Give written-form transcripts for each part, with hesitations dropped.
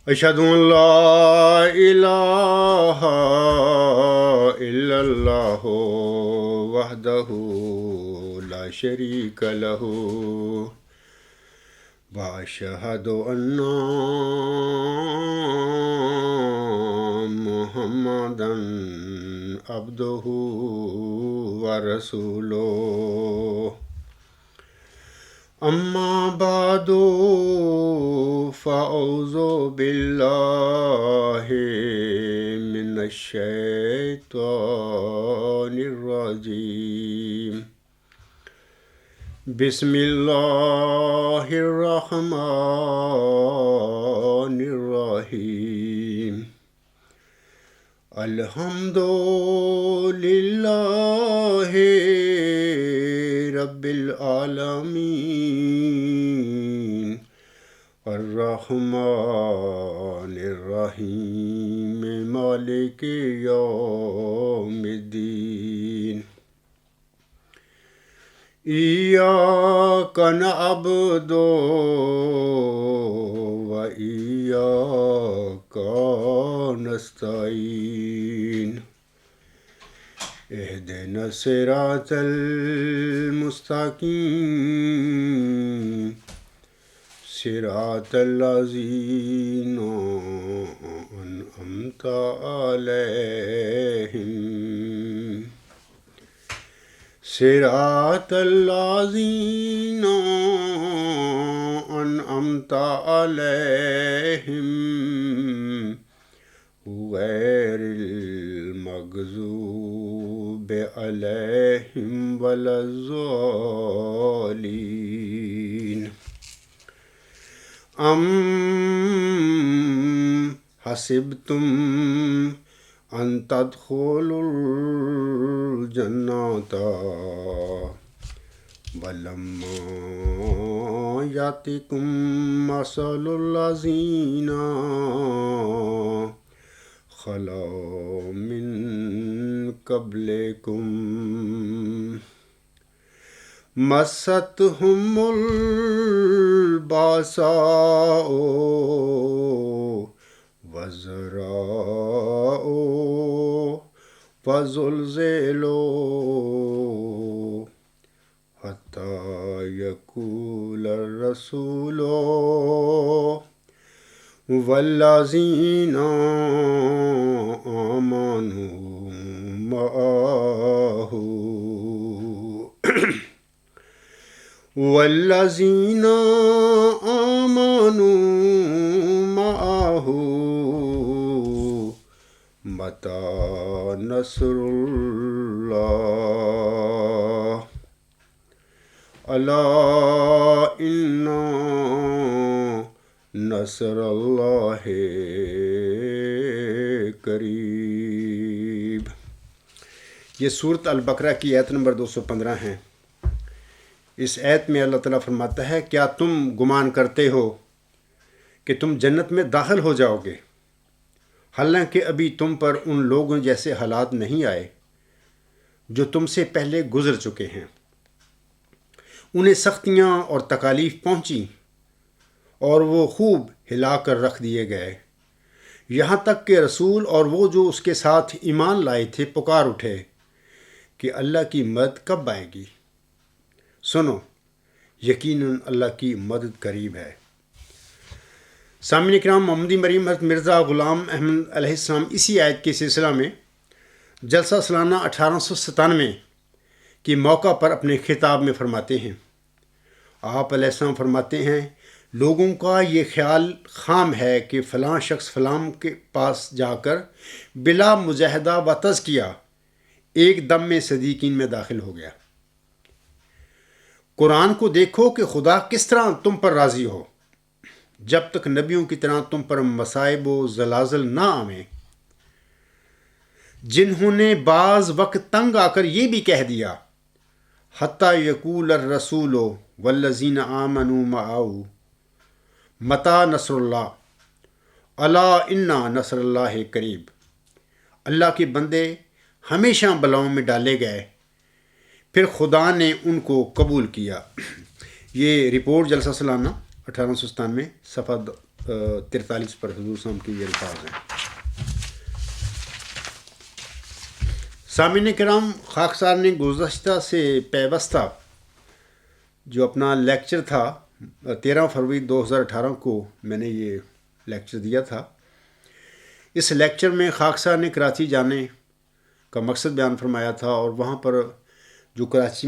اشہد ان لا الہ الا اللہ وحدہ لا شریک لہ واشہد ان محمدا عبدہ ورسولہ اما بعد فاعوذ باللہ من الشیطان الرجیم بسم اللہ الرحمن الرحیم الحمد للہ رب العالمین الرحمن الرحیم مالک یوم الدین ایاک نعبد و ایاک نستعین اہدنا الصراط المستقیم صراط الذین انعمت علیہم صراط الذین انعمت علیہم غیر المغضوب علیہم ولا الضالین ام حسبتم ان تدخلوا الجنة ولما یأتکم مثل الذین خلوا من قبلکم مستهم البأساء والضراء وزلزلوا حتى يقول الرسول والذین آمنوا معه والذین آمنوا معه متی نصر اللہ الا ان نصر اللہ قریب۔ یہ سورۃ البقرہ کی آیت نمبر 215 ہے۔ اس آیت میں اللہ تعالیٰ فرماتا ہے، کیا تم گمان کرتے ہو کہ تم جنت میں داخل ہو جاؤ گے، حالانکہ ابھی تم پر ان لوگوں جیسے حالات نہیں آئے جو تم سے پہلے گزر چکے ہیں۔ انہیں سختیاں اور تکالیف پہنچی اور وہ خوب ہلا کر رکھ دیے گئے، یہاں تک کہ رسول اور وہ جو اس کے ساتھ ایمان لائے تھے پکار اٹھے کہ اللہ کی مدد کب آئے گی؟ سنو، یقیناً اللہ کی مدد قریب ہے۔ سامعین کرام، محمدی مریم حضرت مرزا غلام احمد علیہ السلام اسی آیت کے سلسلہ میں جلسہ سالانہ 1897 کے موقع پر اپنے خطاب میں فرماتے ہیں۔ آپ علیہ السلام فرماتے ہیں، لوگوں کا یہ خیال خام ہے کہ فلاں شخص فلاں کے پاس جا کر بلا مجاہدہ و تزکیہ ایک دم میں صدیقین میں داخل ہو گیا۔ قرآن کو دیکھو کہ خدا کس طرح تم پر راضی ہو، جب تک نبیوں کی طرح تم پر مصائب و زلازل نہ آویں، جنہوں نے بعض وقت تنگ آ کر یہ بھی کہہ دیا، حتیٰ یقول الرسول والذین آمنوا معه متی نصر اللہ الا ان نصر اللہ قریب۔ اللہ کے بندے ہمیشہ بلاؤں میں ڈالے گئے، پھر خدا نے ان کو قبول کیا۔ یہ رپورٹ جلسہ سالانہ 1897 صفحہ 43 پر حضور صلی اللہ علیہ وسلم کے یہ الفاظ ہیں۔ سامعین کرام، خاکسار نے گزشتہ سے پیوستہ جو اپنا لیکچر تھا 13 فروری 2018 کو میں نے یہ لیکچر دیا تھا۔ اس لیکچر میں خاکسار نے کراچی جانے کا مقصد بیان فرمایا تھا، اور وہاں پر جو کراچی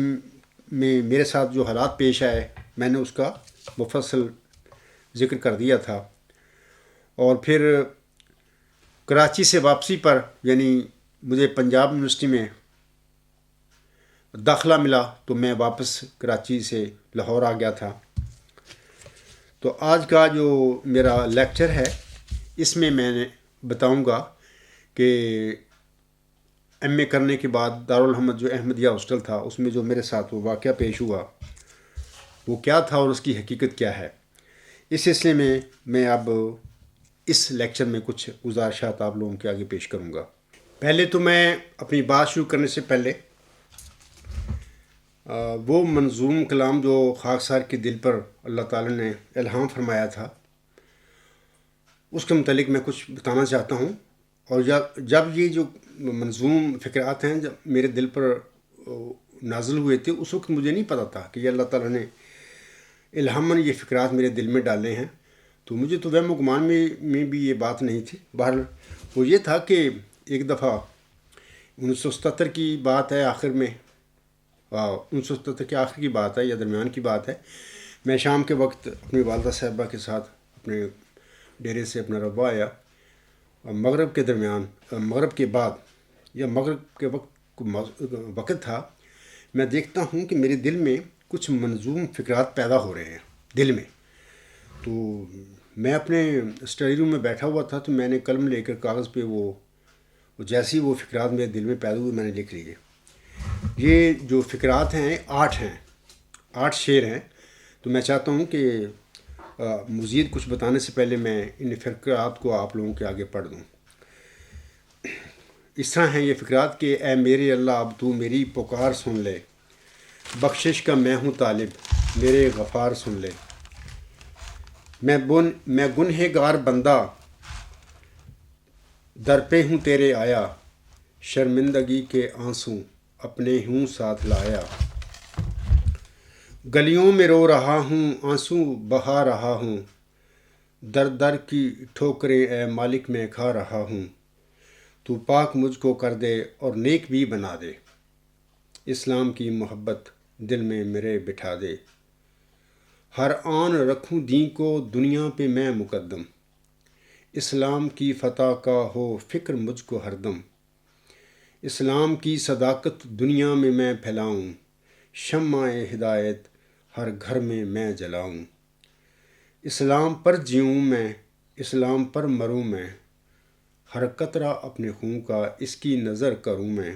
میں میرے ساتھ جو حالات پیش آئے میں نے اس کا مفصل ذکر کر دیا تھا۔ اور پھر کراچی سے واپسی پر، یعنی مجھے پنجاب یونیورسٹی میں داخلہ ملا تو میں واپس کراچی سے لاہور آ گیا تھا۔ تو آج کا جو میرا لیکچر ہے اس میں نے بتاؤں گا کہ ایم اے کرنے کے بعد دارالحمد جو احمدیہ ہاسٹل تھا اس میں جو میرے ساتھ وہ واقعہ پیش ہوا وہ کیا تھا اور اس کی حقیقت کیا ہے۔ اس سلسلے میں اب اس لیکچر میں کچھ گزارشات آپ لوگوں کے آگے پیش کروں گا۔ پہلے تو میں اپنی بات شروع کرنے سے پہلے وہ منظوم کلام جو خاکسار کے دل پر اللہ تعالی نے الہام فرمایا تھا اس کے متعلق میں کچھ بتانا چاہتا ہوں۔ اور جب یہ جو منظوم فکرات ہیں جب میرے دل پر نازل ہوئے تھے اس وقت مجھے نہیں پتا تھا کہ یہ اللہ تعالیٰ نے الہاماً یہ فکرات میرے دل میں ڈالے ہیں، تو مجھے تو وہم و گمان میں بھی یہ بات نہیں تھی۔ بہرحال وہ یہ تھا کہ ایک دفعہ 1977 کی بات ہے، آخر میں 1977 کے آخر کی بات ہے یا درمیان کی بات ہے، میں شام کے وقت اپنی والدہ صاحبہ کے ساتھ اپنے ڈیرے سے اپنا روا آیا، مغرب کے درمیان، مغرب کے بعد یا مغرب کے وقت تھا، میں دیکھتا ہوں کہ میرے دل میں کچھ منظوم فکرات پیدا ہو رہے ہیں دل میں۔ تو میں اپنے اسٹڈی روم میں بیٹھا ہوا تھا تو میں نے قلم لے کر کاغذ پہ وہ جیسی وہ فکرات میرے دل میں پیدا ہوئے میں نے لکھ لیے۔ یہ جو فکرات ہیں 8 شعر ہیں، تو میں چاہتا ہوں کہ مزید کچھ بتانے سے پہلے میں ان فکرات کو آپ لوگوں کے آگے پڑھ دوں۔ اس طرح ہیں یہ فکرات کہ اے میرے اللہ اب تو میری پکار سن لے، بخشش کا میں ہوں طالب میرے غفار سن لے، میں گنہگار بندہ در پہ ہوں تیرے آیا، شرمندگی کے آنسوں اپنے ہوں ساتھ لایا، گلیوں میں رو رہا ہوں آنسو بہا رہا ہوں، در در کی ٹھوکریں اے مالک میں کھا رہا ہوں، تو پاک مجھ کو کر دے اور نیک بھی بنا دے، اسلام کی محبت دل میں میرے بٹھا دے، ہر آن رکھوں دین کو دنیا پہ میں مقدم، اسلام کی فتح کا ہو فکر مجھ کو ہر دم، اسلام کی صداقت دنیا میں پھیلاؤں، شمع ہدایت ہر گھر میں جلاؤں، اسلام پر جیوں میں اسلام پر مروں میں، ہر قطرہ اپنے خون کا اس کی نظر کروں میں،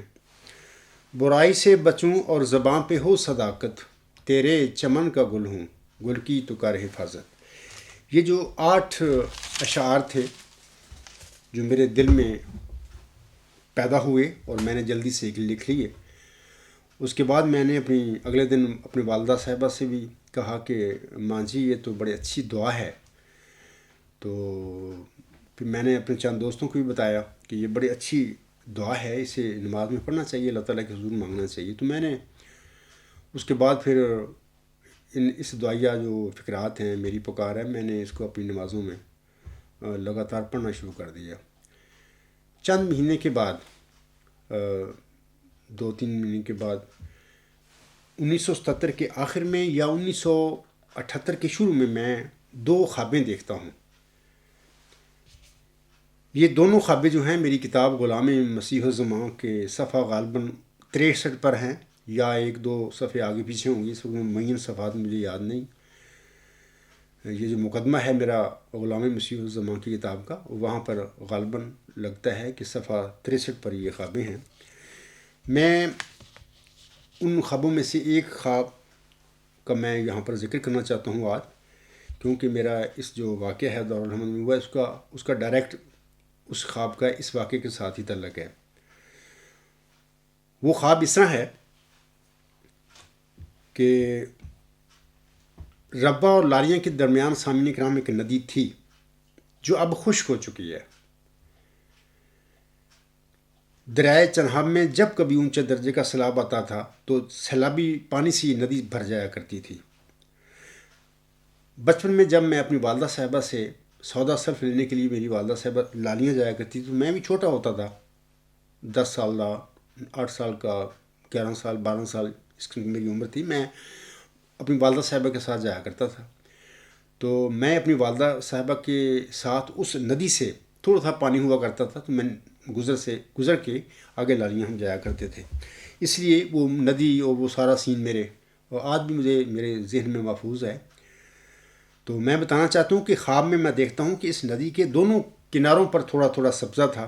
برائی سے بچوں اور زباں پہ ہو صداقت، تیرے چمن کا گل ہوں گل کی تو کر حفاظت۔ یہ جو 8 اشعار تھے جو میرے دل میں پیدا ہوئے اور میں نے جلدی سے لکھ لیے۔ اس کے بعد میں نے اگلے دن اپنی والدہ صاحبہ سے بھی کہا کہ ماں جی یہ تو بڑی اچھی دعا ہے، تو پھر میں نے اپنے چند دوستوں کو بھی بتایا کہ یہ بڑی اچھی دعا ہے، اسے نماز میں پڑھنا چاہیے، اللہ تعالیٰ کے حضور مانگنا چاہیے۔ تو میں نے اس کے بعد پھر اس دعائیہ جو فکرات ہیں میری پکار ہے میں نے اس کو اپنی نمازوں میں لگاتار پڑھنا شروع کر دیا۔ چند مہینے کے بعد 2-3 مہینے کے بعد 1977 کے آخر میں یا 1978 کے شروع میں 2 خوابیں دیکھتا ہوں۔ یہ دونوں خوابیں جو ہیں میری کتاب غلام مسیح الزمان کے صفحہ غالباً 63 پر ہیں یا 1-2 صفحے آگے پیچھے ہوں گی، اس وقت معین صفحات مجھے یاد نہیں۔ یہ جو مقدمہ ہے میرا غلام مسیح الزمان کی کتاب کا، وہاں پر غالباً لگتا ہے کہ صفحہ 63 پر یہ خوابیں ہیں۔ میں ان خوابوں میں سے ایک خواب کا میں یہاں پر ذکر کرنا چاہتا ہوں آج، کیونکہ میرا اس جو واقعہ ہے دارالحمد میں ہوا اس کا ڈائریکٹ اس خواب کا اس واقعے کے ساتھ ہی تعلق ہے۔ وہ خواب اس طرح ہے کہ ربا اور لاریاں کے درمیان سامعین کرام ایک ندی تھی، جو اب خشک ہو چکی ہے۔ دریائے چنہاب میں جب کبھی اونچے درجے کا سیلاب آتا تھا تو سیلابی پانی سے یہ ندی بھر جایا کرتی تھی۔ بچپن میں جب میں اپنی والدہ صاحبہ سے سودا صرف لینے کے لیے میری والدہ صاحبہ لالیاں جایا کرتی تو میں بھی چھوٹا ہوتا تھا، 10 سال کا، 8 سال کا، 11 سال، 12 سال اس کی میری عمر تھی۔ میں اپنی والدہ صاحبہ کے ساتھ جایا کرتا تھا، تو میں اپنی والدہ صاحبہ کے ساتھ اس ندی سے تھوڑا سا پانی ہوا کرتا تھا تو میں گزر کے آگے لالیاں ہم جایا کرتے تھے۔ اس لیے وہ ندی اور وہ سارا سین میرے اور آج بھی میرے ذہن میں محفوظ ہے۔ تو میں بتانا چاہتا ہوں کہ خواب میں دیکھتا ہوں کہ اس ندی کے دونوں کناروں پر تھوڑا تھوڑا سبزہ تھا۔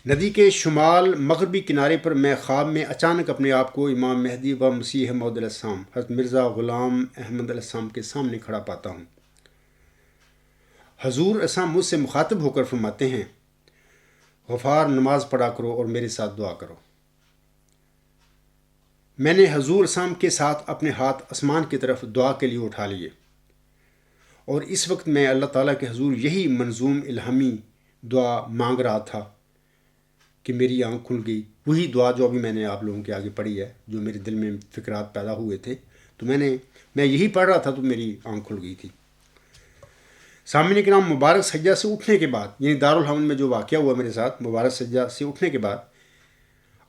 ندی کے شمال مغربی کنارے پر میں خواب میں اچانک اپنے آپ کو امام مہدی و مسیح موعود علیہ السلام حضرت مرزا غلام احمد علیہ السلام کے سامنے کھڑا پاتا ہوں۔ حضور اسلام مجھ سے مخاطب ہو کر فرماتے ہیں، غفار نماز پڑھا کرو اور میرے ساتھ دعا کرو۔ میں نے حضور اسلام کے ساتھ اپنے ہاتھ آسمان کی طرف دعا کے لیے اٹھا لیے، اور اس وقت میں اللہ تعالیٰ کے حضور یہی منظوم الہامی دعا مانگ رہا تھا کہ میری آنکھ کھل گئی۔ وہی دعا جو ابھی میں نے آپ لوگوں کے آگے پڑھی ہے، جو میرے دل میں فکرات پیدا ہوئے تھے، تو میں یہی پڑھ رہا تھا تو میری آنکھ کھل گئی تھی۔ سامعین کرام، مبارک سجدہ سے اٹھنے کے بعد، یعنی دارالحمد میں جو واقعہ ہوا میرے ساتھ، مبارک سجدہ سے اٹھنے کے بعد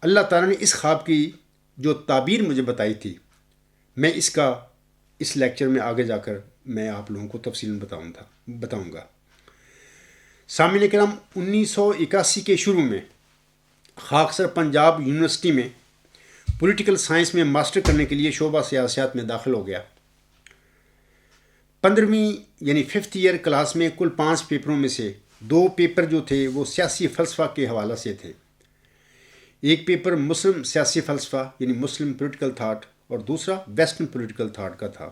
اللہ تعالیٰ نے اس خواب کی جو تعبیر مجھے بتائی تھی، میں اس لیکچر میں آگے جا کر میں آپ لوگوں کو تفصیل بتاؤں گا۔ سامعین کرام، 1981 کے شروع میں خاکسر پنجاب یونیورسٹی میں پولیٹیکل سائنس میں ماسٹر کرنے کے لیے شعبہ سیاست میں داخل ہو گیا۔ 15ویں یعنی 5th ایئر کلاس میں کل 5 پیپروں میں سے 2 پیپر جو تھے وہ سیاسی فلسفہ کے حوالے سے تھے۔ ایک پیپر مسلم سیاسی فلسفہ یعنی مسلم پولیٹیکل تھاٹ اور دوسرا ویسٹرن پولیٹیکل تھاٹ کا تھا۔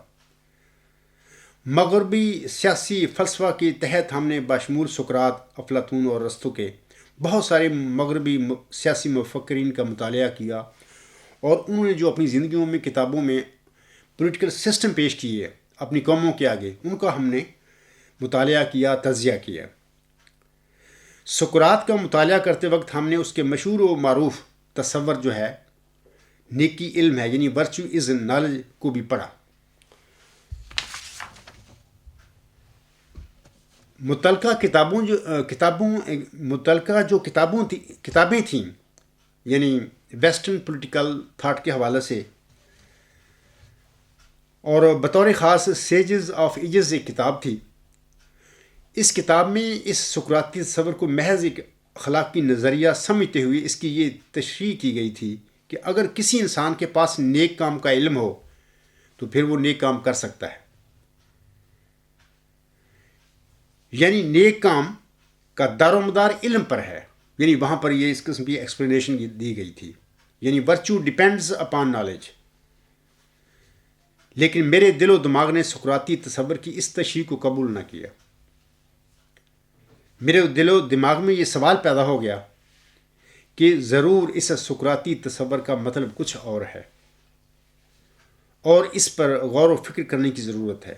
مغربی سیاسی فلسفہ کے تحت ہم نے بشمول سقراط، افلاطون اور ارسطو کے بہت سارے مغربی سیاسی مفکرین کا مطالعہ کیا، اور انہوں نے جو اپنی زندگیوں میں کتابوں میں پولیٹیکل سسٹم پیش کیے اپنی قوموں کے آگے، ان کا ہم نے مطالعہ کیا، تجزیہ کیا۔ سقراط کا مطالعہ کرتے وقت ہم نے اس کے مشہور و معروف تصور جو ہے نیکی علم ہے یعنی ورچو از نالج کو بھی پڑھا۔ متعلقہ کتابیں تھیں یعنی ویسٹرن پولیٹیکل تھاٹ کے حوالے سے، اور بطور خاص سیجز آف ایجز ایک کتاب تھی۔ اس کتاب میں اس سقراطی تصور کو محض ایک اخلاقی نظریہ سمجھتے ہوئے اس کی یہ تشریح کی گئی تھی کہ اگر کسی انسان کے پاس نیک کام کا علم ہو تو پھر وہ نیک کام کر سکتا ہے، یعنی نیک کام کا دار و مدار علم پر ہے، یعنی وہاں پر یہ اس قسم کی ایکسپلینیشن دی گئی تھی، یعنی ورچو ڈیپینڈز اپان نالج۔ لیکن میرے دل و دماغ نے سقراطی تصور کی اس تشریح کو قبول نہ کیا۔ میرے دل و دماغ میں یہ سوال پیدا ہو گیا کہ ضرور اس سقراطی تصور کا مطلب کچھ اور ہے، اور اس پر غور و فکر کرنے کی ضرورت ہے۔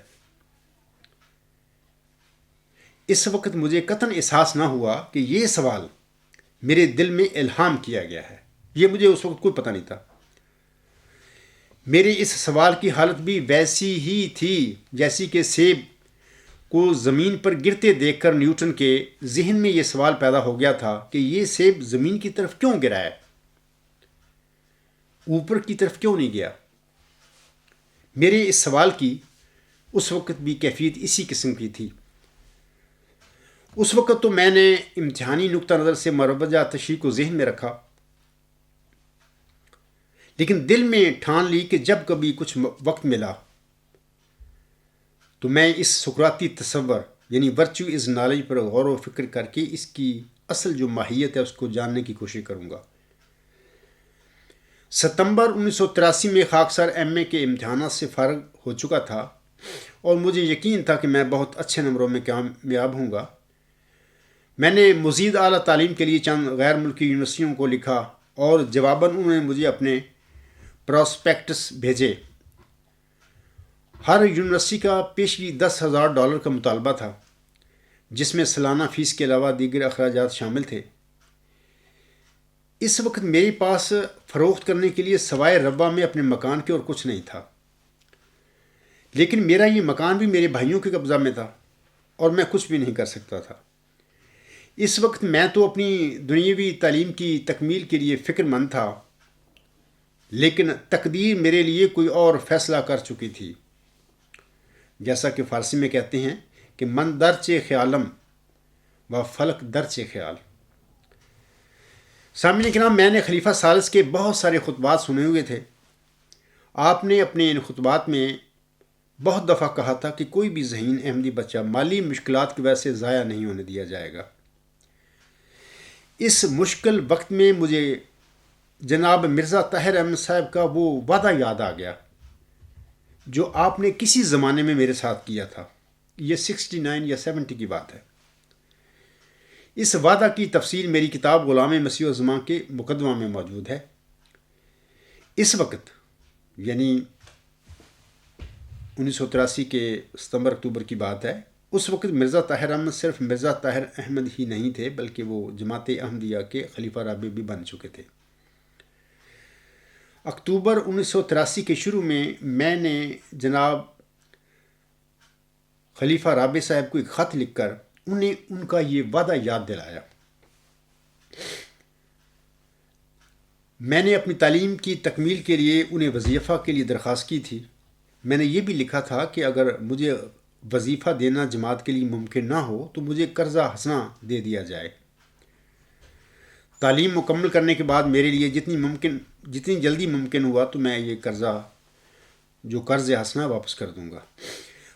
اس وقت مجھے قطعاً احساس نہ ہوا کہ یہ سوال میرے دل میں الہام کیا گیا ہے، یہ مجھے اس وقت کوئی پتہ نہیں تھا۔ میرے اس سوال کی حالت بھی ویسی ہی تھی جیسی کہ سیب کو زمین پر گرتے دیکھ کر نیوٹن کے ذہن میں یہ سوال پیدا ہو گیا تھا کہ یہ سیب زمین کی طرف کیوں گرا ہے، اوپر کی طرف کیوں نہیں گیا۔ میرے اس سوال کی اس وقت بھی کیفیت اسی قسم کی تھی۔ اس وقت تو میں نے امتحانی نقطہ نظر سے مروجہ تشریح کو ذہن میں رکھا، لیکن دل میں ٹھان لی کہ جب کبھی کچھ وقت ملا تو میں اس سقراطی تصور یعنی ورچو از نالج پر غور و فکر کر کے اس کی اصل جو ماہیت ہے اس کو جاننے کی کوشش کروں گا۔ ستمبر 1983 میں خاکسار ایم اے کے امتحانات سے فارغ ہو چکا تھا، اور مجھے یقین تھا کہ میں بہت اچھے نمبروں میں کامیاب ہوں گا۔ میں نے مزید اعلیٰ تعلیم کے لیے چند غیر ملکی یونیورسٹیوں کو لکھا، اور جواباً انہوں نے مجھے اپنے پراسپیکٹس بھیجے۔ ہر یونیورسٹی کا پیشگی $10,000 کا مطالبہ تھا۔ جس میں سالانہ فیس کے علاوہ دیگر اخراجات شامل تھے۔ اس وقت میرے پاس فروخت کرنے کے لیے سوائے ربا میں اپنے مکان کے اور کچھ نہیں تھا، لیکن میرا یہ مکان بھی میرے بھائیوں کے قبضہ میں تھا اور میں کچھ بھی نہیں کر سکتا تھا۔ اس وقت میں تو اپنی دنیاوی تعلیم کی تکمیل کے لیے فکر مند تھا، لیکن تقدیر میرے لیے کوئی اور فیصلہ کر چکی تھی۔ جیسا کہ فارسی میں کہتے ہیں کہ من درچے خیالم و فلک درچے خیال۔ سامعین کرام، میں نے خلیفہ ثالث کے بہت سارے خطبات سنے ہوئے تھے۔ آپ نے اپنے ان خطبات میں بہت دفعہ کہا تھا کہ کوئی بھی ذہین احمدی بچہ مالی مشکلات کی وجہ سے ضائع نہیں ہونے دیا جائے گا۔ اس مشکل وقت میں مجھے جناب مرزا طاہر احمد صاحب کا وہ وعدہ یاد آ گیا جو آپ نے کسی زمانے میں میرے ساتھ کیا تھا۔ یہ 69 یا 70 کی بات ہے۔ اس وعدہ کی تفصیل میری کتاب غلام مسیح الزمان کے مقدمہ میں موجود ہے۔ اس وقت یعنی 1983 کے ستمبر اکتوبر کی بات ہے، اس وقت مرزا طاہر احمد صرف مرزا طاہر احمد ہی نہیں تھے بلکہ وہ جماعت احمدیہ کے خلیفہ رابع بھی بن چکے تھے۔ اکتوبر 1983 کے شروع میں نے جناب خلیفہ رابع صاحب کو ایک خط لکھ کر انہیں ان کا یہ وعدہ یاد دلایا۔ میں نے اپنی تعلیم کی تکمیل کے لیے انہیں وظیفہ کے لیے درخواست کی تھی۔ میں نے یہ بھی لکھا تھا کہ اگر مجھے وظیفہ دینا جماعت کے لیے ممکن نہ ہو تو مجھے قرضہ حسنہ دے دیا جائے۔ تعلیم مکمل کرنے کے بعد میرے لیے جتنی جلدی ممکن ہوا تو میں یہ قرض حسنہ واپس کر دوں گا۔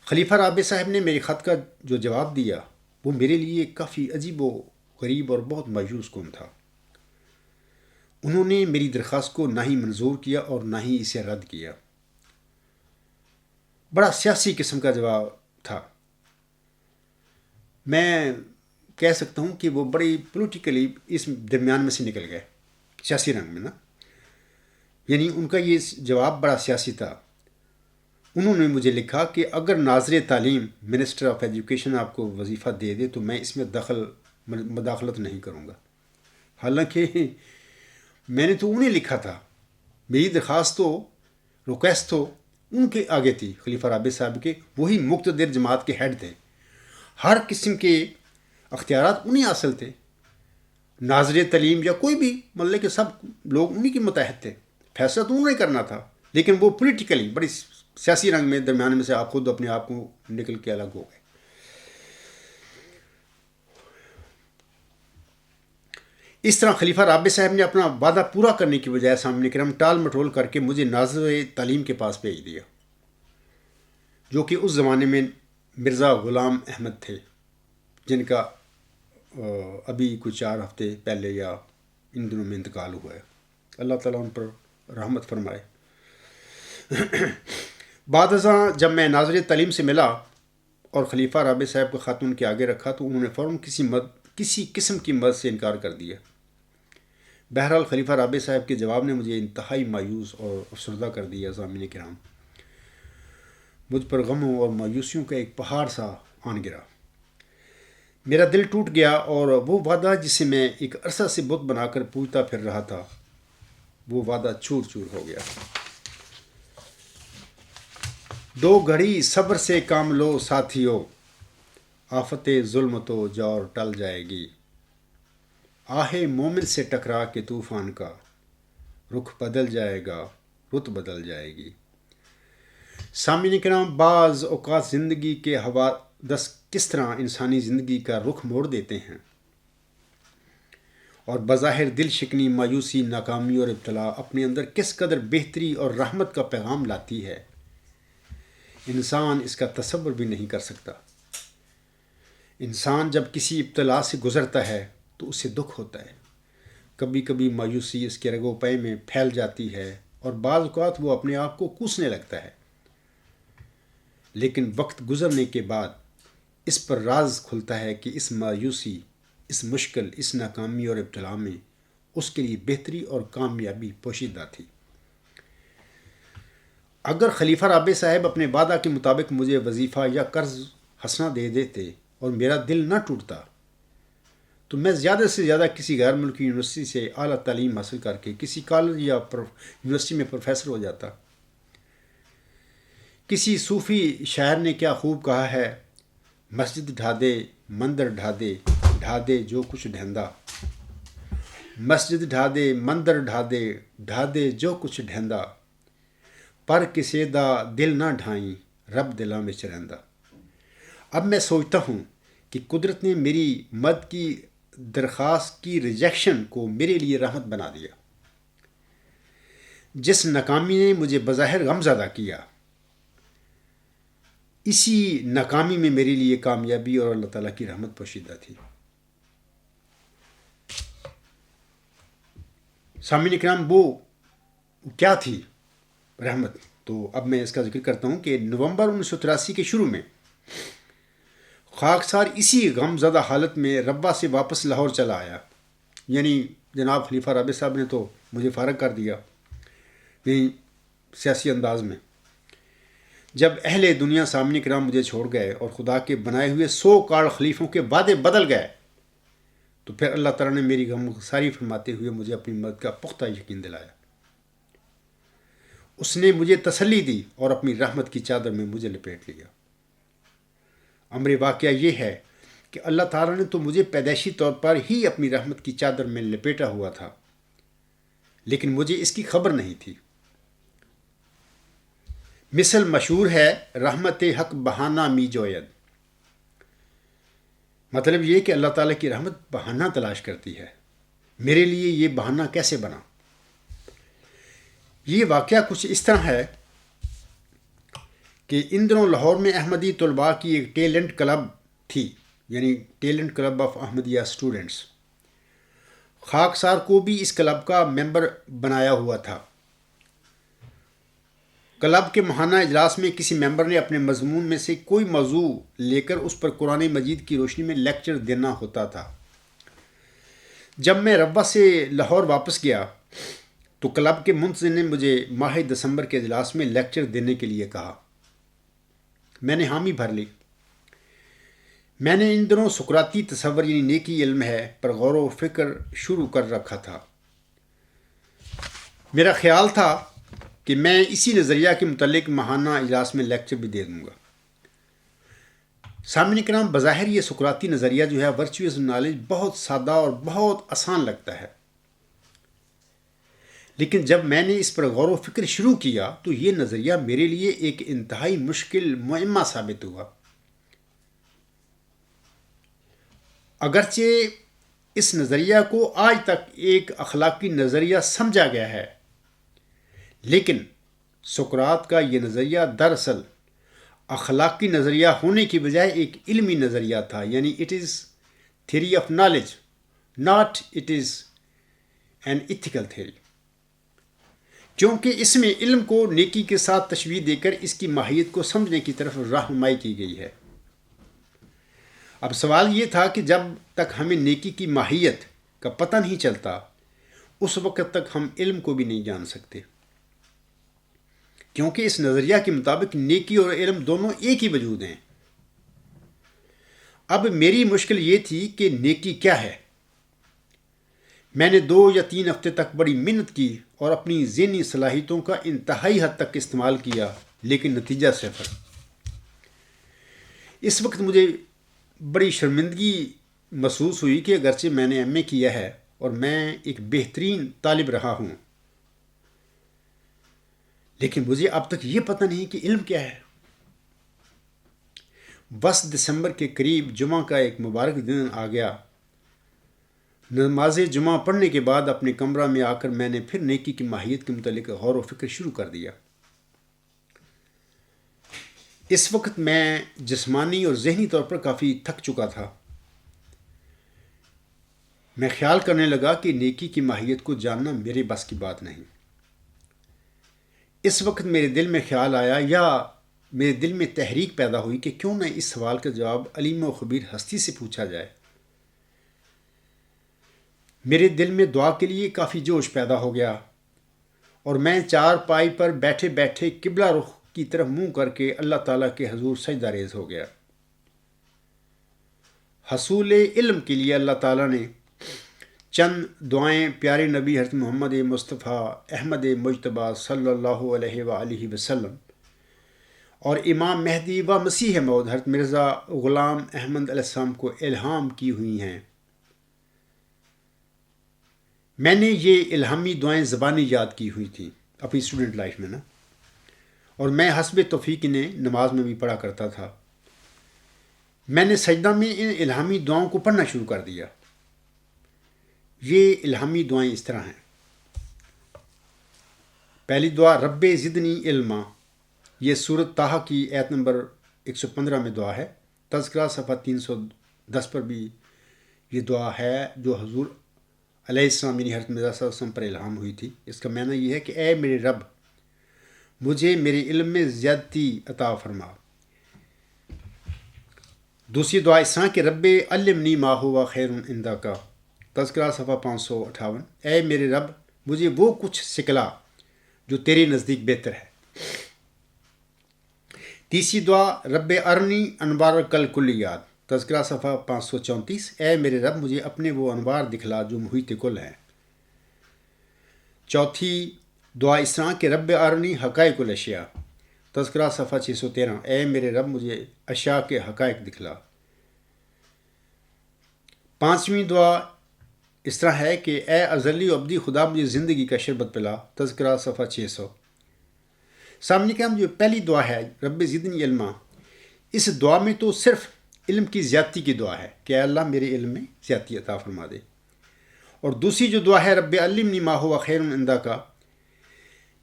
خلیفہ رابع صاحب نے میرے خط کا جو جواب دیا وہ میرے لیے کافی عجیب و غریب اور بہت مایوس کن تھا۔ انہوں نے میری درخواست کو نہ ہی منظور کیا اور نہ ہی اسے رد کیا۔ بڑا سیاسی قسم کا جواب تھا۔ میں کہہ سکتا ہوں کہ وہ بڑی پولیٹیکلی اس درمیان میں سے نکل گئے، سیاسی رنگ میں نا، یعنی ان کا یہ جواب بڑا سیاسی تھا۔ انہوں نے مجھے لکھا کہ اگر ناظر تعلیم منسٹر آف ایجوکیشن آپ کو وظیفہ دے دے تو میں اس میں مداخلت نہیں کروں گا۔ حالانکہ میں نے تو انہیں لکھا تھا، میری درخواست تو ریکویسٹ تو ان کے آگے تھی، خلیفہ رابع صاحب کے، وہی مقتدر جماعت کے ہیڈ تھے، ہر قسم کے اختیارات انہیں حاصل تھے۔ ناظر تعلیم یا کوئی بھی مطلب کہ سب لوگ انہیں کے متحد تھے، فیصلہ تو انہیں کرنا تھا، لیکن وہ پولیٹیکلی بڑی سیاسی رنگ میں درمیان میں سے آپ خود اپنے آپ کو نکل کے الگ ہو گئے۔ اس طرح خلیفہ رابع صاحب نے اپنا وعدہ پورا کرنے کی بجائے سامنے کرم ٹال مٹول کر کے مجھے ناظر تعلیم کے پاس بھیج دیا، جو کہ اس زمانے میں مرزا غلام احمد تھے، جن کا ابھی کچھ 4 ہفتے پہلے یا ان دنوں میں انتقال ہوا ہے۔ اللہ تعالیٰ ان پر رحمت فرمائے۔ بعد ازاں جب میں ناظر تعلیم سے ملا اور خلیفہ رابع صاحب کا خط ان کے آگے رکھا تو انہوں نے فوراً کسی قسم کی مدد سے انکار کر دیا۔ بہرحال خلیفہ رابع صاحب کے جواب نے مجھے انتہائی مایوس اور افسردہ کر دیا۔ سامعین کرام، مجھ پر غموں اور مایوسیوں کا ایک پہاڑ سا آن گرا۔ میرا دل ٹوٹ گیا اور وہ وعدہ جسے میں ایک عرصہ سے بت بنا کر پوجتا پھر رہا تھا، وہ وعدہ چور چور ہو گیا۔ 2 گھڑی صبر سے کام لو ساتھیو، آفت ظلم تو جور ٹل جائے گی، آہ مومن سے ٹکرا کے طوفان کا، رخ بدل جائے گا، رت بدل جائے گی۔ سامعین کرام، بعض اوقات زندگی کے حوادث کس طرح انسانی زندگی کا رخ موڑ دیتے ہیں اور بظاہر دل شکنی، مایوسی، ناکامی اور ابتلا اپنے اندر کس قدر بہتری اور رحمت کا پیغام لاتی ہے، انسان اس کا تصور بھی نہیں کر سکتا۔ انسان جب کسی ابتلا سے گزرتا ہے تو اسے دکھ ہوتا ہے، کبھی کبھی مایوسی اس کے رگو پے میں پھیل جاتی ہے اور بعض اوقات وہ اپنے آپ کو کوسنے لگتا ہے، لیکن وقت گزرنے کے بعد اس پر راز کھلتا ہے کہ اس مایوسی، اس مشکل، اس ناکامی اور ابتلا میں اس کے لیے بہتری اور کامیابی پوشیدہ تھی۔ اگر خلیفہ رابع صاحب اپنے وعدہ کے مطابق مجھے وظیفہ یا قرض حسنہ دے دیتے اور میرا دل نہ ٹوٹتا تو میں زیادہ سے زیادہ کسی غیر ملکی یونیورسٹی سے اعلیٰ تعلیم حاصل کر کے کسی کالج یا یونیورسٹی میں پروفیسر ہو جاتا۔ کسی صوفی شاعر نے کیا خوب کہا ہے، مسجد ڈھا دے مندر ڈھا دے جو کچھ ڈھیندا، مسجد ڈھا دے مندر ڈھا دے جو کچھ ڈھیندا، پر کسے دا دل نہ ڈھائیں رب دلاں وچ رہندا۔ اب میں سوچتا ہوں کہ قدرت نے میری مدد کی درخواست کی ریجیکشن کو میرے لیے رحمت بنا دیا۔ جس ناکامی نے مجھے بظاہر غمزدہ کیا، اسی ناکامی میں میرے لیے کامیابی اور اللہ تعالیٰ کی رحمت پوشیدہ تھی۔ سامعین کرام، وہ کیا تھی رحمت؟ تو اب میں اس کا ذکر کرتا ہوں کہ نومبر 1983 کے شروع میں خاکسار اسی غم زدہ حالت میں ربا سے واپس لاہور چلا آیا۔ یعنی جناب خلیفہ رابع صاحب نے تو مجھے فارغ کر دیا یعنی سیاسی انداز میں۔ جب اہل دنیا سامنے کرام مجھے چھوڑ گئے اور خدا کے بنائے ہوئے 100 کارڈ خلیفوں کے وعدے بدل گئے، تو پھر اللہ تعالیٰ نے میری غم گساری فرماتے ہوئے مجھے اپنی مدد کا پختہ یقین دلایا۔ اس نے مجھے تسلی دی اور اپنی رحمت کی چادر میں مجھے لپیٹ لیا۔ امر واقعہ یہ ہے کہ اللہ تعالیٰ نے تو مجھے پیدائشی طور پر ہی اپنی رحمت کی چادر میں لپیٹا ہوا تھا، لیکن مجھے اس کی خبر نہیں تھی۔ مثل مشہور ہے، رحمت حق بہانہ می جوید۔ مطلب یہ کہ اللہ تعالیٰ کی رحمت بہانہ تلاش کرتی ہے۔ میرے لیے یہ بہانہ کیسے بنا؟ یہ واقعہ کچھ اس طرح ہے کہ ان دنوں لاہور میں احمدی طلباء کی ایک ٹیلنٹ کلب تھی، یعنی talent club of Ahmadiyya students. خاکسار کو بھی اس کلب کا ممبر بنایا ہوا تھا۔ کلب کے ماہانہ اجلاس میں کسی ممبر نے اپنے مضمون میں سے کوئی موضوع لے کر اس پر قرآن مجید کی روشنی میں لیکچر دینا ہوتا تھا۔ جب میں ربا سے لاہور واپس گیا تو کلب کے منتظم نے مجھے ماہ دسمبر کے اجلاس میں لیکچر دینے کے لیے کہا۔ میں نے حامی بھر لی۔ میں نے ان دنوں سقراطی تصور یعنی نیکی علم ہے پر غور و فکر شروع کر رکھا تھا۔ میرا خیال تھا کہ میں اسی نظریہ کے متعلق ماہانہ اجلاس میں لیکچر بھی دے دوں گا۔ سامعین کرام، بظاہر یہ سقراطی نظریہ جو ہے ورچوئس نالج بہت سادہ اور بہت آسان لگتا ہے، لیکن جب میں نے اس پر غور و فکر شروع کیا تو یہ نظریہ میرے لیے ایک انتہائی مشکل معمہ ثابت ہوا۔ اگرچہ اس نظریہ کو آج تک ایک اخلاقی نظریہ سمجھا گیا ہے، لیکن سقراط کا یہ نظریہ دراصل اخلاقی نظریہ ہونے کی بجائے ایک علمی نظریہ تھا، یعنی it is theory of knowledge, not it is an ethical theory, کیونکہ اس میں علم کو نیکی کے ساتھ تشبیہ دے کر اس کی ماہیت کو سمجھنے کی طرف رہنمائی کی گئی ہے۔ اب سوال یہ تھا کہ جب تک ہمیں نیکی کی ماہیت کا پتہ نہیں چلتا، اس وقت تک ہم علم کو بھی نہیں جان سکتے، کیونکہ اس نظریہ کے مطابق نیکی اور علم دونوں ایک ہی وجود ہیں۔ اب میری مشکل یہ تھی کہ نیکی کیا ہے۔ میں نے 2 یا 3 ہفتے تک بڑی محنت کی اور اپنی ذہنی صلاحیتوں کا انتہائی حد تک استعمال کیا، لیکن نتیجہ صفر۔ اس وقت مجھے بڑی شرمندگی محسوس ہوئی کہ اگرچہ میں نے ایم اے کیا ہے اور میں ایک بہترین طالب رہا ہوں، لیکن مجھے اب تک یہ پتہ نہیں کہ علم کیا ہے۔ 10 دسمبر کے قریب جمعہ کا ایک مبارک دن آ گیا۔ نماز جمعہ پڑھنے کے بعد اپنے کمرہ میں آ کر میں نے پھر نیکی کی ماہیت کے متعلق غور و فکر شروع کر دیا۔ اس وقت میں جسمانی اور ذہنی طور پر کافی تھک چکا تھا۔ میں خیال کرنے لگا کہ نیکی کی ماہیت کو جاننا میرے بس کی بات نہیں۔ اس وقت میرے دل میں خیال آیا یا میرے دل میں تحریک پیدا ہوئی کہ کیوں نہ اس سوال کا جواب علیم و خبیر ہستی سے پوچھا جائے۔ میرے دل میں دعا کے لیے کافی جوش پیدا ہو گیا اور میں چارپائی پر بیٹھے بیٹھے قبلہ رخ کی طرف منہ کر کے اللہ تعالیٰ کے حضور سجدہ ریز ہو گیا۔ حصول علم کے لیے اللہ تعالیٰ نے چند دعائیں پیارے نبی حضرت محمد مصطفیٰ احمد مجتبیٰ صلی اللہ علیہ وآلہ وسلم اور امام مہدی و مسیح موعود حضرت مرزا غلام احمد علیہ السلام کو الہام کی ہوئی ہیں۔ میں نے یہ الہامی دعائیں زبانی یاد کی ہوئی تھیں اپنی اسٹوڈنٹ لائف میں نا، اور میں حسب توفیق انہیں نماز میں بھی پڑھا کرتا تھا۔ میں نے سجدہ میں ان الہامی دعاؤں کو پڑھنا شروع کر دیا۔ یہ الہامی دعائیں اس طرح ہیں۔ پہلی دعا رب زدنی علما، یہ سورۃ طٰہٰ کی آیت نمبر 115 میں دعا ہے۔ تذکرہ صفحہ 310 پر بھی یہ دعا ہے جو حضور علیہ السلام یعنی حضرت مرزا صلی اللہ علیہ وسلم پر الہام ہوئی تھی۔ اس کا معنی یہ ہے کہ اے میرے رب، مجھے میرے علم میں زیادتی عطا فرما۔ دوسری دعا اس طرح کہ رب علمنی ما ہوا خیر عندک، تذکرہ صفحہ 558، اے میرے رب مجھے وہ کچھ سکھلا جو تیرے نزدیک بہتر ہے۔ تیسری دعا رب ارنی انوار الکلیات، تذکرہ صفحہ 534، اے میرے رب مجھے اپنے وہ انوار دکھلا جو محیط کل ہیں۔ چوتھی دعا اس طرح کہ رب ارنی حقائق الاشیاء، تذکرہ صفحہ 613، اے میرے رب مجھے اشیاء کے حقائق دکھلا۔ پانچویں دعا اس طرح ہے کہ اے ازلی و ابدی خدا مجھے زندگی کا شربت پلا، تذکرہ صفحہ 600۔ سامنے کا جو پہلی دعا ہے رب زدنی علما، اس دعا میں تو صرف علم کی زیادتی کی دعا ہے کہ اے اللہ میرے علم میں زیادتی عطا فرما دے، اور دوسری جو دعا ہے رب علمنی ما ہوا خیر عندک،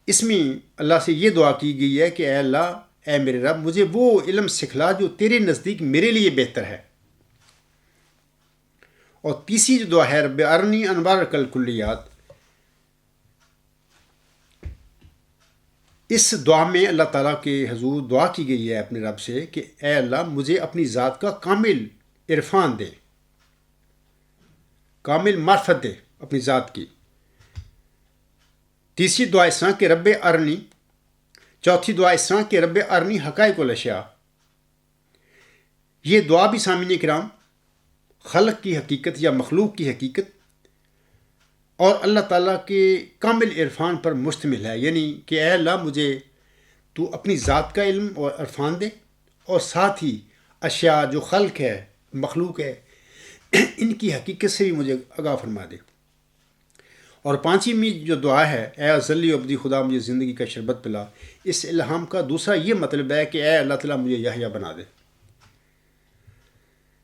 اس میں اللہ سے یہ دعا کی گئی ہے کہ اے اللہ، اے میرے رب مجھے وہ علم سکھلا جو تیرے نزدیک میرے لیے بہتر ہے۔ اور تیسری جو دعا ہے رب ارنی انوار الکلیات، اس دعا میں اللہ تعالیٰ کے حضور دعا کی گئی ہے اپنے رب سے کہ اے اللہ مجھے اپنی ذات کا کامل عرفان دے، کامل معرفت دے اپنی ذات کی۔ تیسری دعا اس طرح کہ رب ارنی، چوتھی دعا اس طرح کہ رب ارنی حقائق الاشیاء۔ یہ دعا بھی سامعین کرام خلق کی حقیقت یا مخلوق کی حقیقت اور اللہ تعالیٰ کے کامل عرفان پر مشتمل ہے، یعنی کہ اے اللہ مجھے تو اپنی ذات کا علم اور عرفان دے، اور ساتھ ہی اشیاء جو خلق ہے، مخلوق ہے، ان کی حقیقت سے بھی مجھے آگاہ فرما دے۔ اور پانچویں جو دعا ہے اے ازلی و ابدی خدا مجھے زندگی کا شربت پلا، اس الہام کا دوسرا یہ مطلب ہے کہ اے اللہ تعالیٰ مجھے یحییٰ بنا دے۔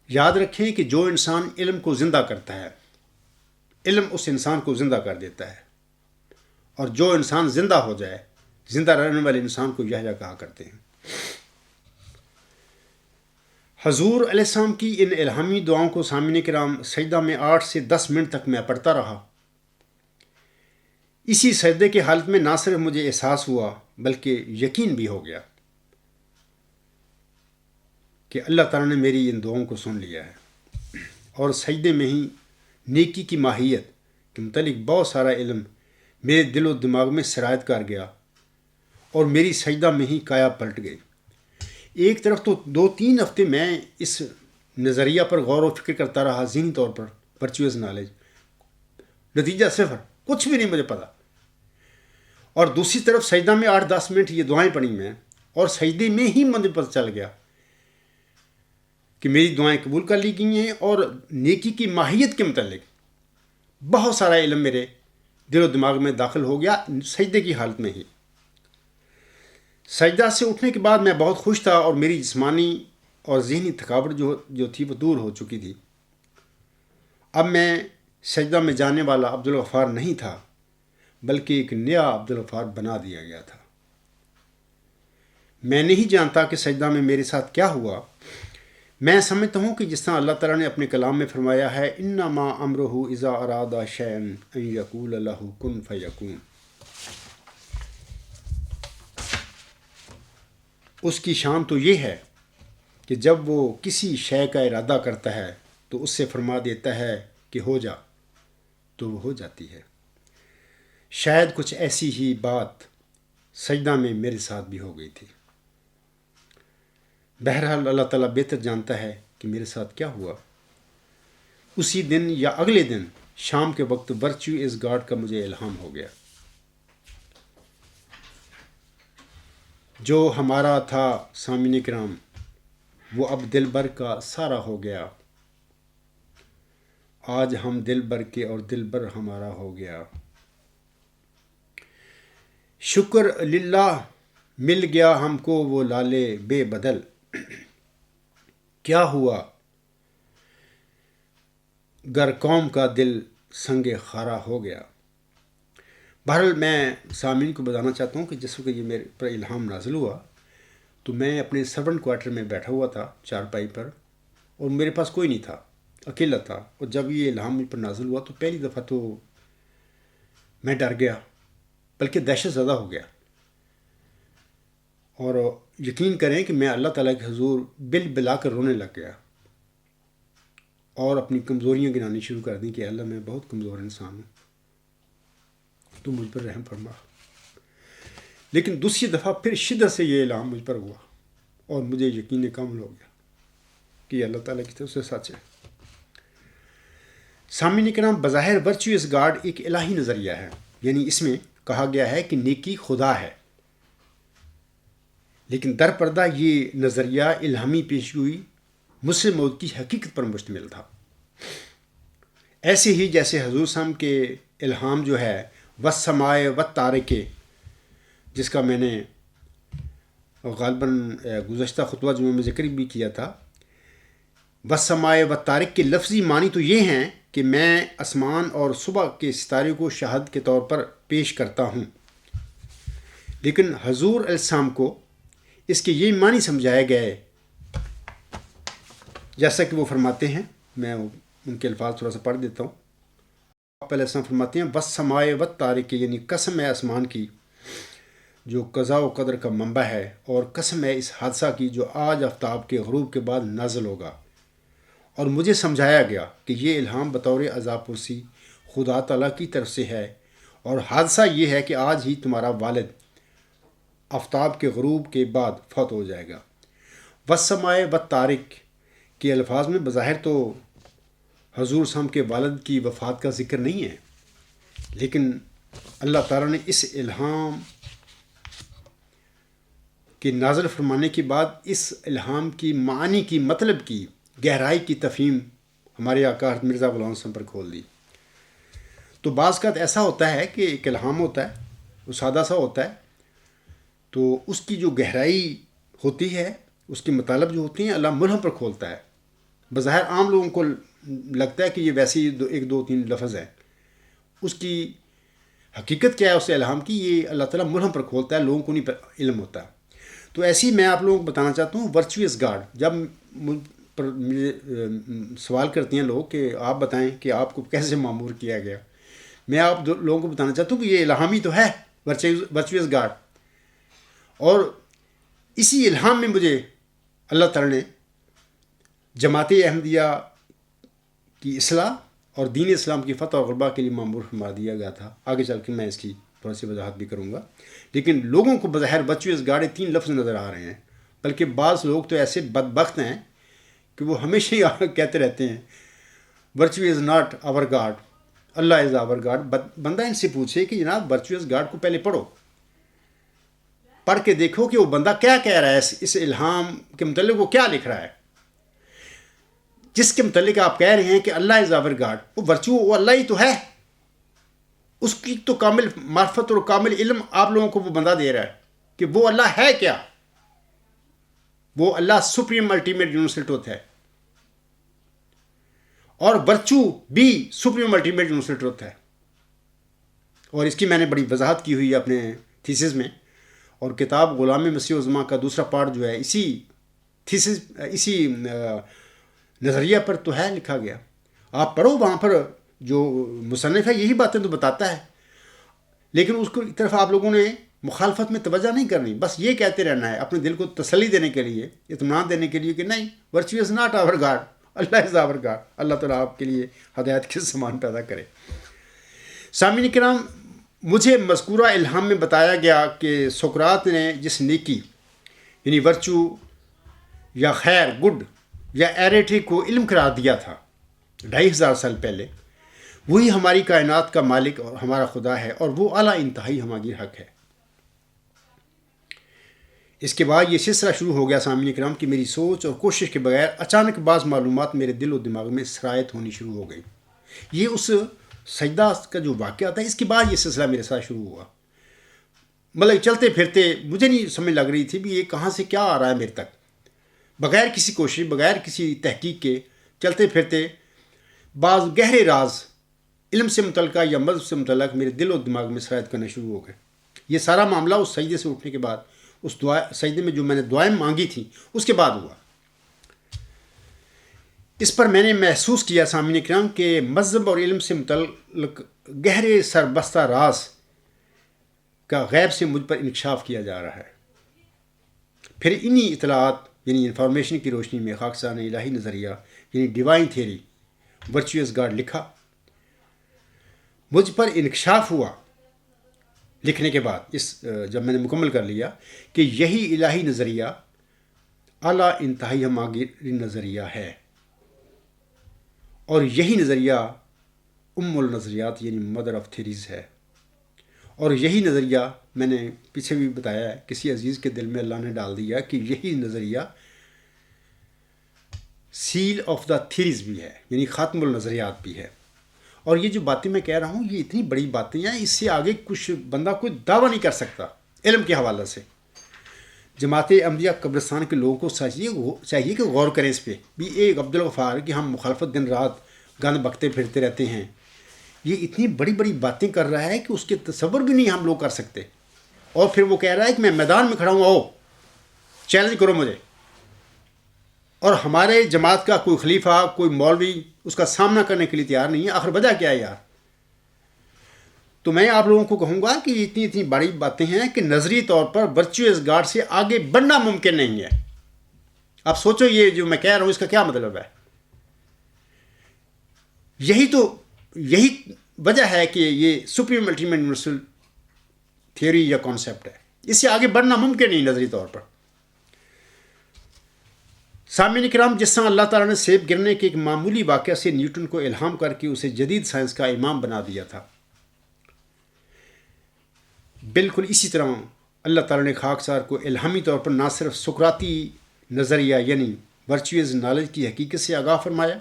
یاد رکھیں کہ جو انسان علم کو زندہ کرتا ہے، علم اس انسان کو زندہ کر دیتا ہے، اور جو انسان زندہ ہو جائے، زندہ رہنے والے انسان کو یحییٰ کہا کرتے ہیں۔ حضور علیہ السلام کی ان الہامی دعاؤں کو سامعین کرام سجدہ میں 8 سے 10 منٹ تک میں پڑھتا رہا۔ اسی سجدے کی حالت میں نہ صرف مجھے احساس ہوا بلکہ یقین بھی ہو گیا کہ اللہ تعالیٰ نے میری ان دعاؤں کو سن لیا ہے، اور سجدے میں ہی نیکی کی ماہیت کے متعلق بہت سارا علم میرے دل و دماغ میں سرایت کر گیا، اور میری سجدہ میں ہی کایا پلٹ گئی۔ ایک طرف تو 2-3 ہفتے میں اس نظریہ پر غور و فکر کرتا رہا، ذہنی طور پر ورچوئس نالج، نتیجہ صفر، کچھ بھی نہیں مجھے پتا۔ اور دوسری طرف سجدہ میں 8-10 منٹ یہ دعائیں پڑھی میں، اور سجدے میں ہی مجھے پتہ چل گیا کہ میری دعائیں قبول کر لی گئی ہیں، اور نیکی کی ماہیت کے متعلق بہت سارا علم میرے دل و دماغ میں داخل ہو گیا سجدے کی حالت میں ہی۔ سجدہ سے اٹھنے کے بعد میں بہت خوش تھا، اور میری جسمانی اور ذہنی تھکاوٹ جو تھی وہ دور ہو چکی تھی۔ اب میں سجدہ میں جانے والا عبدالغفار نہیں تھا، بلکہ ایک نیا عبدالغفار بنا دیا گیا تھا۔ میں نہیں جانتا کہ سجدہ میں میرے ساتھ کیا ہوا۔ میں سمجھتا ہوں کہ جس طرح اللہ تعالیٰ نے اپنے کلام میں فرمایا ہے انما امرہ اذا اراد شیئا ان یقول لہ کن فیکون، اس کی شان تو یہ ہے کہ جب وہ کسی شے کا ارادہ کرتا ہے تو اس سے فرما دیتا ہے کہ ہو جا، تو وہ ہو جاتی ہے۔ شاید کچھ ایسی ہی بات سجدہ میں میرے ساتھ بھی ہو گئی تھی۔ بہرحال اللہ تعالیٰ بہتر جانتا ہے کہ میرے ساتھ کیا ہوا۔ اسی دن یا اگلے دن شام کے وقت ورچو از گاڈ کا مجھے الہام ہو گیا. جو ہمارا تھا سامعین کرام وہ اب دل بھر کا سارا ہو گیا. آج ہم دل بھر کے اور دل بھر ہمارا ہو گیا. شکر للہ مل گیا ہم کو وہ لالے بے بدل. کیا ہوا گر قوم کا دل سنگ خارا ہو گیا. بہرحال میں سامعین کو بتانا چاہتا ہوں کہ جس وقت یہ میرے پر الہام نازل ہوا تو میں اپنے سرونٹ کوارٹر میں بیٹھا ہوا تھا چارپائی پر، اور میرے پاس کوئی نہیں تھا، اکیلا تھا. اور جب یہ الہام مجھ پر نازل ہوا تو پہلی دفعہ تو میں ڈر گیا، بلکہ دہشت زدہ ہو گیا. اور یقین کریں کہ میں اللہ تعالیٰ کے حضور بل بلا کر رونے لگ گیا اور اپنی کمزوریاں گنانی شروع کر دیں کہ اللہ میں بہت کمزور انسان ہوں، تو مجھ پر رحم فرما. لیکن دوسری دفعہ پھر شدت سے یہ الہام مجھ پر ہوا اور مجھے یقین کامل ہو گیا کہ یہ اللہ تعالیٰ کی طرف سے سچ ہے. سامعین کرام، بظاہر ورچوئس گاڈ ایک الہی نظریہ ہے، یعنی اس میں کہا گیا ہے کہ نیکی خدا ہے، لیکن در پردہ یہ نظریہ الہامی پیشگوئی مسلم موت کی حقیقت پر مشتمل تھا. ایسے ہی جیسے حضور صلی اللہ علیہ وسلم کے الہام جو ہے والسماء والطارق، جس کا میں نے غالباً گزشتہ خطبہ جمعہ میں ذکر بھی کیا تھا. والسماء والطارق کے لفظی معنی تو یہ ہیں کہ میں آسمان اور صبح کے ستارے کو شاہد کے طور پر پیش کرتا ہوں. لیکن حضور علیہ السلام کو اس کے یہ معنی سمجھائے گئے، جیسا کہ وہ فرماتے ہیں. میں ان کے الفاظ تھوڑا سا پڑھ دیتا ہوں. آپ علیہ السلام فرماتے ہیں والسماء والطارق، یعنی قسم ہے آسمان کی جو قضاء و قدر کا منبع ہے، اور قسم ہے اس حادثہ کی جو آج آفتاب کے غروب کے بعد نازل ہوگا. اور مجھے سمجھایا گیا کہ یہ الہام بطور عذاب پرسی خدا تعالیٰ کی طرف سے ہے، اور حادثہ یہ ہے کہ آج ہی تمہارا والد آفتاب کے غروب کے بعد فوت ہو جائے گا. والسماء والطارق کے الفاظ میں بظاہر تو حضور صلی اللہ علیہ وسلم کے والد کی وفات کا ذکر نہیں ہے، لیکن اللہ تعالیٰ نے اس الہام کے نازل فرمانے کے بعد اس الہام کی معانی کی مطلب کی گہرائی کی تفہیم ہمارے آقا حضرت مرزا غلام حسن پر کھول دی. تو بعض اوقات ایسا ہوتا ہے کہ ایک الہام ہوتا ہے، وہ سادہ سا ہوتا ہے، تو اس کی جو گہرائی ہوتی ہے، اس کے مطالب جو ہوتے ہیں، اللہ ملہم پر کھولتا ہے. بظاہر عام لوگوں کو لگتا ہے کہ یہ ویسے ہی ایک دو تین لفظ ہیں، اس کی حقیقت کیا ہے اس الہام کی، یہ اللہ تعالیٰ ملہم پر کھولتا ہے، لوگوں کو نہیں علم ہوتا. تو ایسی میں آپ لوگوں کو بتانا چاہتا ہوں ورچوئس گاڈ. جب مجھ پر مجھے سوال کرتے ہیں لوگ کہ آپ بتائیں کہ آپ کو کیسے معمور کیا گیا، میں آپ لوگوں کو بتانا چاہتا ہوں کہ یہ الہامی تو ہے ورچوئس گاڈ. اور اسی الہام میں مجھے اللہ تعالیٰ نے جماعت احمدیہ کی اصلاح اور دین اسلام کی فتح و غلبہ کے لیے مامور فرما دیا گیا تھا. آگے چل کے میں اس کی تھوڑی سی وضاحت بھی کروں گا. لیکن لوگوں کو بظاہر ورچوئس گاڈ تین لفظ نظر آ رہے ہیں، بلکہ بعض لوگ تو ایسے بدبخت ہیں کہ وہ ہمیشہ ہی کہتے رہتے ہیں virtue is not our God, Allah is our God. بندہ ان سے پوچھے کہ جناب ورچوئس گاڈ کو پہلے پڑھو، پڑھ کے دیکھو کہ وہ بندہ کیا کہہ رہا ہے، اس الہام کے متعلق وہ کیا لکھ رہا ہے. جس کے متعلق آپ کہہ رہے ہیں کہ اللہ از آور گاڈ، وہ ورچو وہ اللہ ہی تو ہے، اس کی تو کامل معرفت اور کامل علم آپ لوگوں کو وہ بندہ دے رہا ہے کہ وہ اللہ ہے کیا. وہ اللہ سپریم الٹیمیٹ یونیورسل ٹروتھ ہے، اور ورچو بھی سپریم الٹیمیٹ یونیورسل ٹروتھ ہے. اور اس کی میں نے بڑی وضاحت کی ہوئی ہے اپنے تھیسس میں، اور کتاب غلام مسیح الزماں کا دوسرا پارٹ جو ہے اسی تھیسس اسی نظریہ پر تو ہے لکھا گیا. آپ پڑھو، وہاں پر جو مصنف ہے یہی باتیں تو بتاتا ہے، لیکن اس کی طرف آپ لوگوں نے مخالفت میں توجہ نہیں کرنی. بس یہ کہتے رہنا ہے اپنے دل کو تسلی دینے کے لیے، اطمینان دینے کے لیے کہ نہیں، virtue is not our God, Allah is our God. Allah تعالیٰ آپ کے لیے ہدایت کے سامان پیدا کرے. سامعین کرام، مجھے مذکورہ الہام میں بتایا گیا کہ سقراط نے جس نیکی یعنی ورچو یا خیر گڈ یا ایریٹی کو علم قرار دیا تھا، 2,500 سال پہلے، وہی ہماری کائنات کا مالک اور ہمارا خدا ہے، اور وہ اعلیٰ انتہائی ہماگیر حق ہے۔ اس کے بعد یہ سلسلہ شروع ہو گیا سامعین کرام کہ میری سوچ اور کوشش کے بغیر اچانک بعض معلومات میرے دل و دماغ میں سرایت ہونی شروع ہو گئی۔ یہ اس سجدہ کا جو واقعہ تھا، اس کے بعد یہ سلسلہ میرے ساتھ شروع ہوا۔ مطلب چلتے پھرتے مجھے نہیں سمجھ لگ رہی تھی بھی یہ کہاں سے کیا آ رہا ہے میرے تک، بغیر کسی کوشش، بغیر کسی تحقیق کے چلتے پھرتے بعض گہرے راز علم سے متعلقہ یا مذہب سے متعلق میرے دل و دماغ میں سرایت کرنا شروع ہو گئے۔ یہ سارا معاملہ اس سجدے سے اٹھنے کے بعد، اس سجدے میں جو میں نے دعائیں مانگی تھیں اس کے بعد ہوا۔ اس پر میں نے محسوس کیا سامعین کرام کہ مذہب اور علم سے متعلق گہرے سربستہ راز کا غیب سے مجھ پر انکشاف کیا جا رہا ہے۔ پھر انہی اطلاعات یعنی انفارمیشن کی روشنی میں خاکسار نے الہی نظریہ یعنی ڈیوائن تھیوری ورچوئس گاڈ لکھا۔ مجھ پر انکشاف ہوا لکھنے کے بعد، جب میں نے مکمل کر لیا کہ یہی الہی نظریہ اعلیٰ انتہائی ہماگیر نظریہ ہے، اور یہی نظریہ النظریات یعنی مدر آف تھیریز ہے، اور یہی نظریہ میں نے پیچھے بھی بتایا ہے، کسی عزیز کے دل میں اللہ نے ڈال دیا کہ یہی نظریہ سیل آف دا تھیریز بھی ہے، یعنی خاتم النظریات بھی ہے۔ اور یہ جو باتیں میں کہہ رہا ہوں یہ اتنی بڑی باتیں ہیں، اس سے آگے کچھ بندہ کوئی دعویٰ نہیں کر سکتا علم کے حوالے سے۔ جماعت احمدیہ قبرستان کے لوگوں کو چاہیے کہ غور کریں اس پہ بھی۔ ایک عبدالغفار کہ ہم مخالفت دن رات گند بکتے پھرتے رہتے ہیں، یہ اتنی بڑی بڑی باتیں کر رہا ہے کہ اس کے تصور بھی نہیں ہم لوگ کر سکتے، اور پھر وہ کہہ رہا ہے کہ میں میدان میں کھڑا ہوں، آؤ چیلنج کرو مجھے، اور ہمارے جماعت کا کوئی خلیفہ کوئی مولوی اس کا سامنا کرنے کے لیے تیار نہیں ہے۔ آخر وجہ کیا ہے یار؟ تو میں آپ لوگوں کو کہوں گا کہ اتنی بڑی باتیں ہیں کہ نظری طور پر ورچوئس گاڈ سے آگے بڑھنا ممکن نہیں ہے۔ آپ سوچو یہ جو میں کہہ رہا ہوں اس کا کیا مطلب ہے؟ یہی وجہ ہے کہ یہ سپریم الٹیمیٹ یونیورسل تھیوری یا کانسیپٹ ہے، اس سے آگے بڑھنا ممکن نہیں نظری طور پر۔ سامعین کرام، جس طرح اللہ تعالیٰ نے سیب گرنے کے ایک معمولی واقعہ سے نیوٹن کو الہام کر کے اسے جدید سائنس کا امام بنا دیا تھا، بالکل اسی طرح اللہ تعالیٰ نے خاکسار کو الہامی طور پر نہ صرف سقراطی نظریہ یعنی ورچوئز نالج کی حقیقت سے آگاہ فرمایا،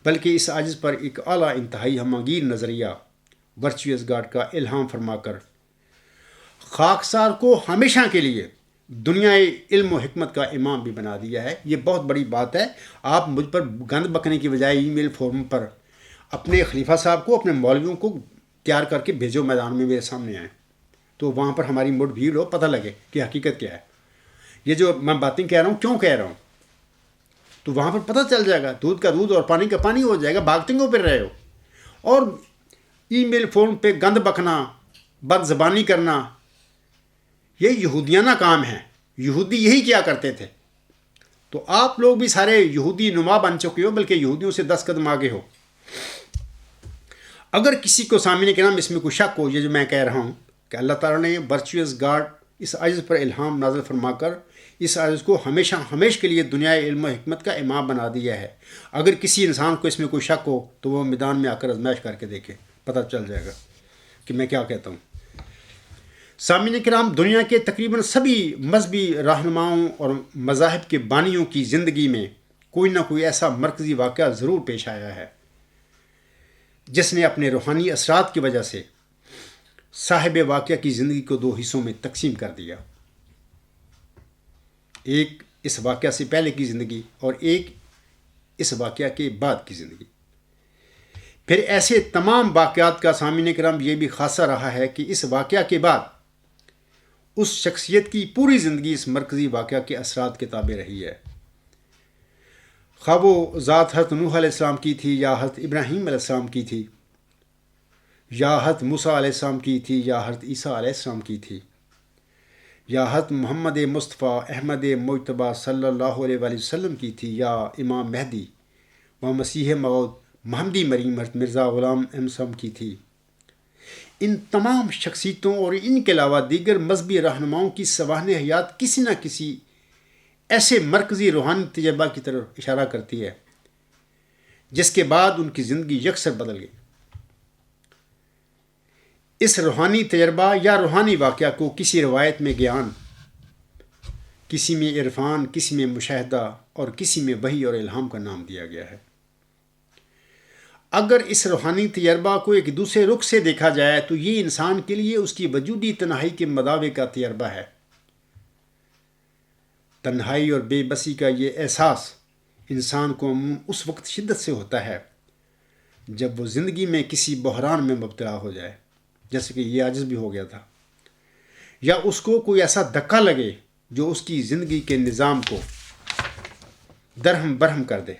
بلکہ اس عاجز پر ایک اعلیٰ انتہائی ہماگیر نظریہ ورچوئز گاڈ کا الہام فرما کر خاکسار کو ہمیشہ کے لیے دنیا علم و حکمت کا امام بھی بنا دیا ہے۔ یہ بہت بڑی بات ہے۔ آپ مجھ پر گند بکنے کی بجائے ای میل فارم پر اپنے خلیفہ صاحب کو، اپنے مولویوں کو تیار کر کے بھیجو، میدان میں میرے سامنے آئیں، تو وہاں پر ہماری مٹ بھیڑ ہو، پتہ لگے کہ حقیقت کیا ہے۔ یہ جو میں باتیں کہہ رہا ہوں کیوں کہہ رہا ہوں، تو وہاں پر پتہ چل جائے گا، دودھ کا دودھ اور پانی کا پانی ہو جائے گا۔ بھاگتے کیوں پھر رہے ہو؟ اور ای میل فون پہ گند بکنا، بد زبانی کرنا، یہ یہودیانہ کام ہے۔ یہودی یہی کیا کرتے تھے، تو آپ لوگ بھی سارے یہودی نما بن چکے ہو، بلکہ یہودیوں سے 10 قدم آگے ہو۔ اگر کسی کو سامنے کے نام اس میں کوئی شک ہو، یہ جو میں کہہ رہا ہوں کہ اللہ تعالیٰ نے ورچوئس گاڈ اس عجز پر الہام نازل فرما کر اس عجز کو ہمیشہ کے لیے دنیا علم و حکمت کا امام بنا دیا ہے، اگر کسی انسان کو اس میں کوئی شک ہو تو وہ میدان میں آ کر آزمائش کر کے دیکھے، پتہ چل جائے گا کہ میں کیا کہتا ہوں۔ سامعین کرام، دنیا کے تقریباً سبھی مذہبی رہنماؤں اور مذاہب کے بانیوں کی زندگی میں کوئی نہ کوئی ایسا مرکزی واقعہ ضرور پیش آیا ہے جس نے اپنے روحانی اثرات کی وجہ سے صاحب واقعہ کی زندگی کو 2 حصوں میں تقسیم کر دیا، ایک اس واقعہ سے پہلے کی زندگی اور ایک اس واقعہ کے بعد کی زندگی۔ پھر ایسے تمام واقعات کا سامعین کرام یہ بھی خاصہ رہا ہے کہ اس واقعہ کے بعد اس شخصیت کی پوری زندگی اس مرکزی واقعہ کے اثرات کے تابع رہی ہے، خواہ وہ ذات حضرت نوح علیہ السلام کی تھی یا حضرت ابراہیم علیہ السلام کی تھی یا حضرت موسیٰ علیہ السلام کی تھی یا حضرت عیسیٰ علیہ السلام کی تھی یا حضرت محمد مصطفیٰ احمد مجتبیٰ صلی اللہ علیہ وآلہ وسلم کی تھی یا امام مہدی و مسیح موعود محمدی مریم حضرت مرزا غلام احمد صاحب کی تھی۔ ان تمام شخصیتوں اور ان کے علاوہ دیگر مذہبی رہنماؤں کی سوانح حیات کسی نہ کسی ایسے مرکزی روحانی تجربہ کی طرف اشارہ کرتی ہے جس کے بعد ان کی زندگی یکسر بدل گئی۔ اس روحانی تجربہ یا روحانی واقعہ کو کسی روایت میں گیان، کسی میں عرفان، کسی میں مشاہدہ اور کسی میں وحی اور الہام کا نام دیا گیا ہے۔ اگر اس روحانی تجربہ کو ایک دوسرے رخ سے دیکھا جائے تو یہ انسان کے لیے اس کی وجودی تنہائی کے مداوع کا تجربہ ہے۔ تنہائی اور بے بسی کا یہ احساس انسان کو عموماً اس وقت شدت سے ہوتا ہے جب وہ زندگی میں کسی بحران میں مبتلا ہو جائے، جیسے کہ یہ عاجز بھی ہو گیا تھا، یا اس کو کوئی ایسا دھکا لگے جو اس کی زندگی کے نظام کو درہم برہم کر دے۔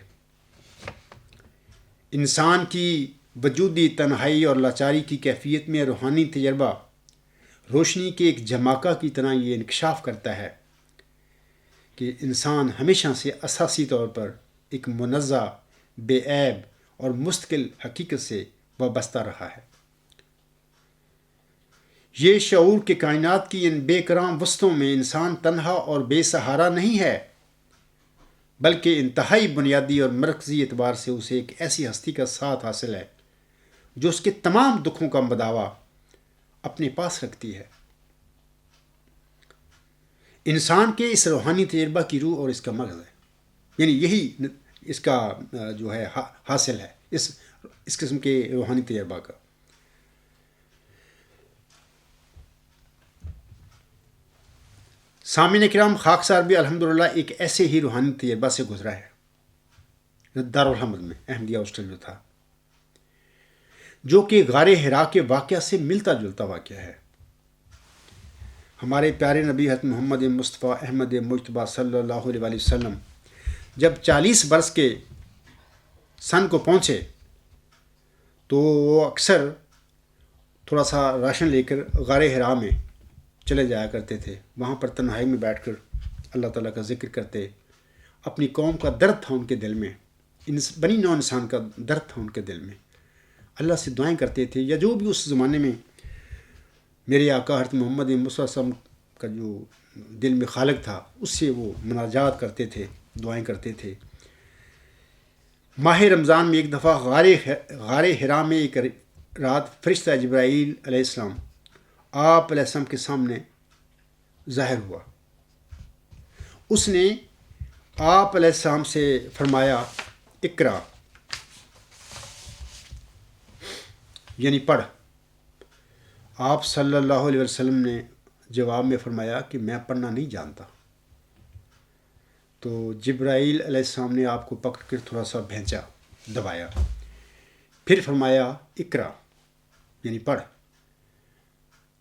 انسان کی وجودی تنہائی اور لاچاری کی کیفیت میں روحانی تجربہ روشنی کے ایک جھماکہ کی طرح یہ انکشاف کرتا ہے کہ انسان ہمیشہ سے اساسی طور پر ایک منزہ، بے عیب اور مستقل حقیقت سے وابستہ رہا ہے۔ یہ شعور کہ کائنات کی ان بے کرام وسطوں میں انسان تنہا اور بے سہارا نہیں ہے، بلکہ انتہائی بنیادی اور مرکزی اعتبار سے اسے ایک ایسی ہستی کا ساتھ حاصل ہے جو اس کے تمام دکھوں کا مداوع اپنے پاس رکھتی ہے۔ انسان کے اس روحانی تجربہ کی روح اور اس کا مغز ہے، یعنی یہی اس کا جو ہے حاصل ہے اس قسم کے روحانی تجربہ کا۔ سامعین کرام، خاکسار بھی الحمدللہ ایک ایسے ہی روحانی تجربہ سے گزرا ہے دارالحمد میں، احمدیہ ہاسٹل جو تھا، جو کہ غار حرا کے واقعہ سے ملتا جلتا واقعہ ہے۔ ہمارے پیارے نبی حضرت محمد مصطفیٰ احمد مجتبیٰ صلی اللہ علیہ وآلہ وسلم جب 40 برس کے سن کو پہنچے تو وہ اکثر تھوڑا سا راشن لے کر غار حرا میں چلے جایا کرتے تھے۔ وہاں پر تنہائی میں بیٹھ کر اللہ تعالیٰ کا ذکر کرتے، اپنی قوم کا درد تھا ان کے دل میں، بنی نوع انسان کا درد تھا ان کے دل میں، اللہ سے دعائیں کرتے تھے، یا جو بھی اس زمانے میں میرے آقا حضرت محمد مصطفیٰ صلی اللہ علیہ وسلم کا جو دل میں خالق تھا اس سے وہ مناجات کرتے تھے، دعائیں کرتے تھے۔ ماہ رمضان میں ایک دفعہ غار حرا میں ایک رات فرشتہ جبرائیل علیہ السلام آپ علیہ السلام کے سامنے ظاہر ہوا۔ اس نے آپ علیہ السلام سے فرمایا اقرا، یعنی پڑھ۔ آپ صلی اللہ علیہ وسلم نے جواب میں فرمایا کہ میں پڑھنا نہیں جانتا۔ تو جبرائیل علیہ السلام نے آپ کو پکڑ کر تھوڑا سا بھینچا، دبایا، پھر فرمایا اقرا، یعنی پڑھ۔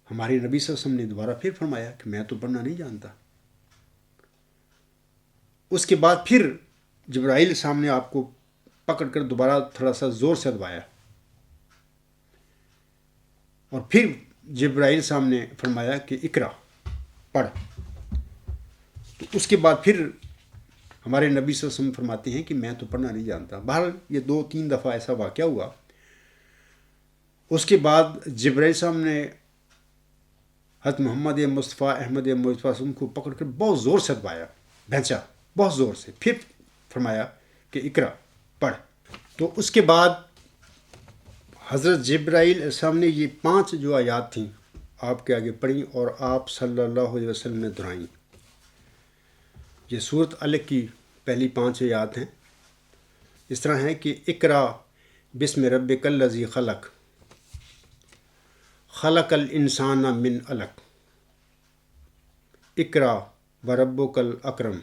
ہمارے نبی صلی اللہ علیہ وسلم نے دوبارہ پھر فرمایا کہ میں تو پڑھنا نہیں جانتا۔ اس کے بعد پھر جبرائیل علیہ السلام نے آپ کو پکڑ کر دوبارہ تھوڑا سا زور سے دبایا، اور پھر جبرائیل علیہ السلام نے فرمایا کہ اقرا، پڑھ۔ تو اس کے بعد پھر ہمارے نبی صلی اللہ علیہ وسلم فرماتے ہیں کہ میں تو پڑھنا نہیں جانتا۔ بہرحال یہ 2-3 دفعہ ایسا واقعہ ہوا۔ اس کے بعد جبرائیل صاحب نے حضرت محمد مصطفیٰ احمد مجتبیٰ کو پکڑ کر بہت زور سے دبایا، بھینچا بہت زور سے، پھر فرمایا کہ اقرا، پڑھ۔ تو اس کے بعد حضرت جبرائیل علیہ السلام نے یہ 5 جو آیات تھیں آپ کے آگے پڑھیں اور آپ صلی اللہ علیہ وسلم نے دہرائیں۔ یہ سورۃ علق کی پہلی 5 آیات ہیں۔ اس طرح ہے کہ اقرا بسم ربک الذی خلق، خلق الانسان من علق، اقرا وربک الاکرم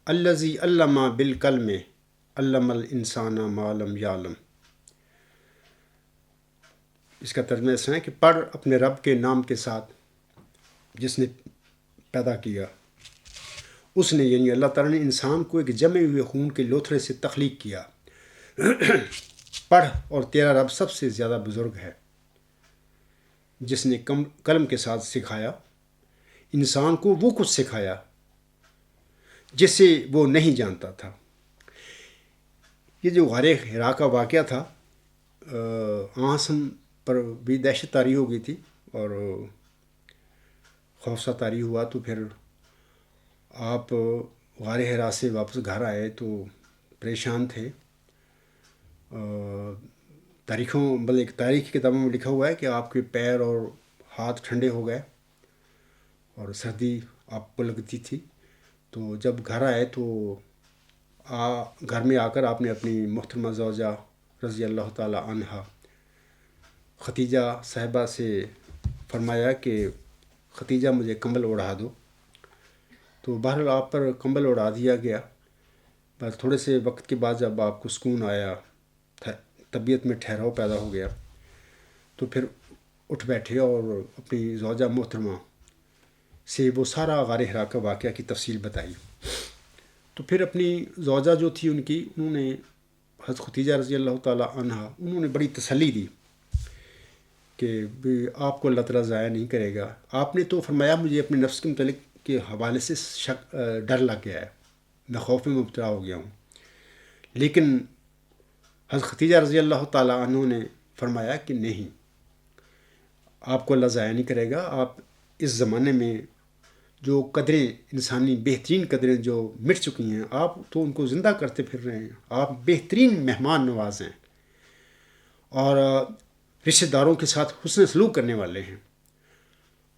الذی علم بالقلم علم الانسان ما لم یعلم۔ اس کا ترجمہ اس ہے کہ پڑھ اپنے رب کے نام کے ساتھ جس نے پیدا کیا۔ اس نے، یعنی اللہ تعالیٰ نے انسان کو ایک جمے ہوئے خون کے لوتھڑے سے تخلیق کیا۔ پڑھ، اور تیرا رب سب سے زیادہ بزرگ ہے جس نے قلم کے ساتھ سکھایا انسان کو وہ کچھ سکھایا جسے وہ نہیں جانتا تھا۔ یہ جو غار حرا کا واقعہ تھا، آسم پر بھی دہشت طاری ہو گئی تھی اور خوف سا طاری ہوا۔ تو پھر آپ غار حرا سے واپس گھر آئے تو پریشان تھے، تاریخوں بلکہ ایک تاریخ کی کتابوں میں لکھا ہوا ہے کہ آپ کے پیر اور ہاتھ ٹھنڈے ہو گئے اور سردی آپ کو لگتی تھی. تو جب گھر آئے تو گھر میں آ کر آپ نے اپنی محترمہ زوجہ رضی اللہ تعالی عنہا ختیجہ صاحبہ سے فرمایا کہ ختیجہ مجھے کمبل اڑا دو. تو بہرحال آپ پر کمبل اڑا دیا گیا. بس تھوڑے سے وقت کے بعد جب آپ کو سکون آیا، طبیعت میں ٹھہراؤ پیدا ہو گیا، تو پھر اٹھ بیٹھے اور اپنی زوجہ محترمہ سے وہ سارا غار حرا کا واقعہ کی تفصیل بتائی. تو پھر اپنی زوجہ جو تھی ان کی، انہوں نے حضرت ختیجہ رضی اللہ تعالی عنہا انہوں نے بڑی تسلی دی کہ آپ کو اللہ تعالیٰ ضائع نہیں کرے گا. آپ نے تو فرمایا مجھے اپنے نفس کے متعلق کے حوالے سے ڈر لگ گیا ہے، میں خوف میں مبتلا ہو گیا ہوں. لیکن حضرت ختیجہ رضی اللہ تعالیٰ عنہ نے فرمایا کہ نہیں، آپ کو اللہ ضائع نہیں کرے گا. آپ اس زمانے میں جو قدریں انسانی بہترین قدریں جو مٹ چکی ہیں، آپ تو ان کو زندہ کرتے پھر رہے ہیں. آپ بہترین مہمان نواز ہیں اور رشتہ داروں کے ساتھ حسن سلوک کرنے والے ہیں،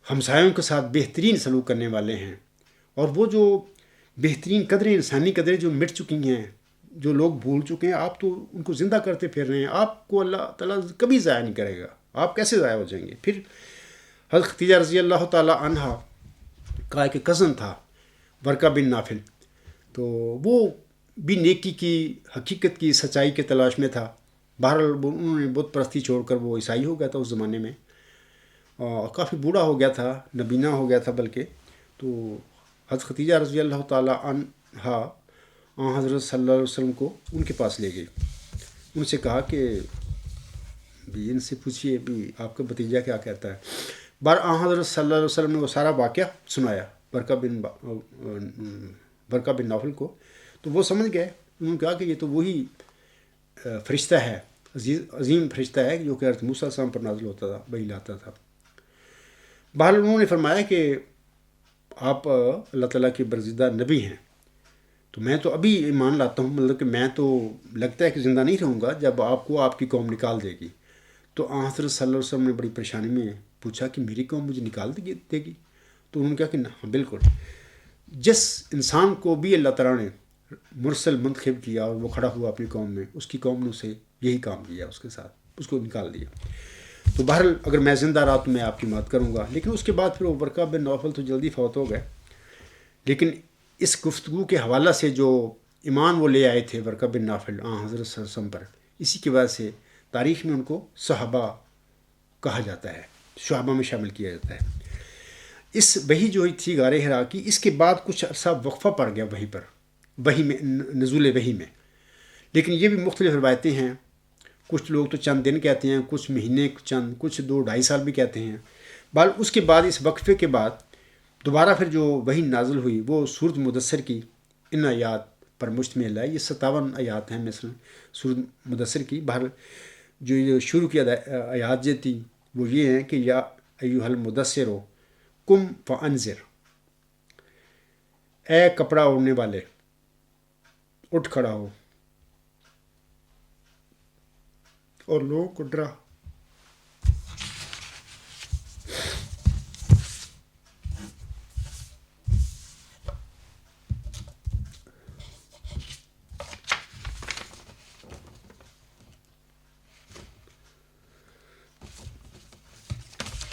ہمسایوں کے ساتھ بہترین سلوک کرنے والے ہیں. اور وہ جو بہترین قدریں انسانی قدریں جو مٹ چکی ہیں، جو لوگ بھول چکے ہیں، آپ تو ان کو زندہ کرتے پھر رہے ہیں. آپ کو اللہ تعالیٰ کبھی ضائع نہیں کرے گا. آپ کیسے ضائع ہو جائیں گے؟ پھر حضرت ختیجہ رضی اللہ تعالیٰ عنہا کا ایک کزن تھا ورقہ بن نافل، تو وہ بھی نیکی کی، حقیقت کی، سچائی کے تلاش میں تھا. بہرحال انہوں نے بت پرستی چھوڑ کر وہ عیسائی ہو گیا تھا اس زمانے میں، اور کافی بوڑھا ہو گیا تھا، نبینا ہو گیا تھا بلکہ. تو حضرت ختیجہ رضی اللہ تعالیٰ عنہا حضرت صلی اللہ علیہ وسلم کو ان کے پاس لے گئی. ان سے کہا کہ بھی ان سے پوچھیے بھی آپ کا بھتیجا کیا کہتا ہے. حضرت صلی اللہ علیہ وسلم نے وہ سارا واقعہ سنایا ورقہ بن نوفل کو. تو وہ سمجھ گئے. انہوں نے کہا کہ یہ تو وہی فرشتہ ہے، عظیم فرشتہ ہے جو کہ حضرت موسیٰ علیہ السلام پر نازل ہوتا تھا، وحی لاتا تھا. بہرحال انہوں نے فرمایا کہ آپ اللہ تعالیٰ کے برگزیدہ نبی ہیں، تو میں تو ابھی ایمان لاتا ہوں، مطلب کہ میں تو لگتا ہے کہ زندہ نہیں رہوں گا جب آپ کو آپ کی قوم نکال دے گی. تو حضرت صلی اللہ علیہ وسلم نے بڑی پریشانی میں پوچھا کہ میری قوم مجھے نکال دے گی؟ تو انہوں نے کہا کہ ہاں بالکل. جس انسان کو بھی اللہ تعالیٰ نے مرسل منتخب کیا اور وہ کھڑا ہوا اپنی قوم میں، اس کی قوم نے اسے یہی کام کیا، اس کے ساتھ اس کو نکال دیا. تو بہرحال اگر میں زندہ رہا تو میں آپ کی مدد کروں گا. لیکن اس کے بعد پھر وہ ورقہ بن نوفل تو جلدی فوت ہو گئے. لیکن اس گفتگو کے حوالہ سے جو ایمان وہ لے آئے تھے ورقہ بن نوفل حضرت صلی اللہ علیہ وسلم پر، اسی کی وجہ سے تاریخ میں ان کو صحابہ کہا جاتا ہے، صحابہ میں شامل کیا جاتا ہے. اس وحی جو تھی غار حرا کی، اس کے بعد کچھ عرصہ وقفہ پڑ گیا وحی پر، وحی میں، نزول وحی میں. لیکن یہ بھی مختلف روایتیں ہیں. کچھ لوگ تو چند دن کہتے ہیں، کچھ مہینے، کچھ 2-2.5 سال بھی کہتے ہیں. بال اس کے بعد، اس وقفے کے بعد دوبارہ پھر جو وحی نازل ہوئی وہ سورۃ مدثر کی ان آیات پر مشتمل ہے. یہ 57 آیات ہیں مثلا سورۃ مدثر کی. بہر جو شروع کی آیات جو تھی وہ یہ ہیں کہ یا ایھا المدثر قم فانذر، اے کپڑا اوڑھنے والے اٹھ کھڑا ہو اور لوگوں کو ڈرا.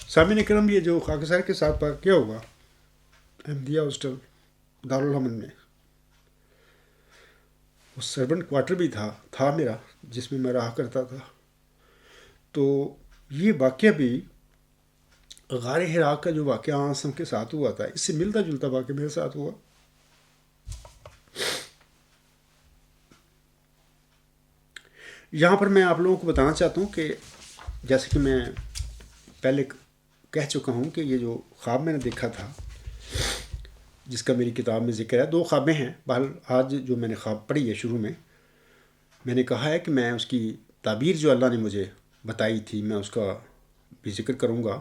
سامعین اکرام، یہ جو خاکسار کے ساتھ واقعہ ہوا احمدیہ ہاسٹل دارالحمد میں، وہ سرونٹ کوارٹر بھی تھا میرا، جس میں میں رہا کرتا تھا. تو یہ واقعہ بھی غار حرا کا جو واقعہ آسم کے ساتھ ہوا تھا، اس سے ملتا جلتا واقعہ میرے ساتھ ہوا. یہاں پر میں آپ لوگوں کو بتانا چاہتا ہوں کہ جیسے کہ میں پہلے کہہ چکا ہوں کہ یہ جو خواب میں نے دیکھا تھا، جس کا میری کتاب میں ذکر ہے، 2 خوابیں ہیں. بہرحال آج جو میں نے خواب پڑھی ہے، شروع میں نے کہا ہے کہ میں اس کی تعبیر جو اللہ نے مجھے بتائی تھی میں اس کا بھی ذکر کروں گا.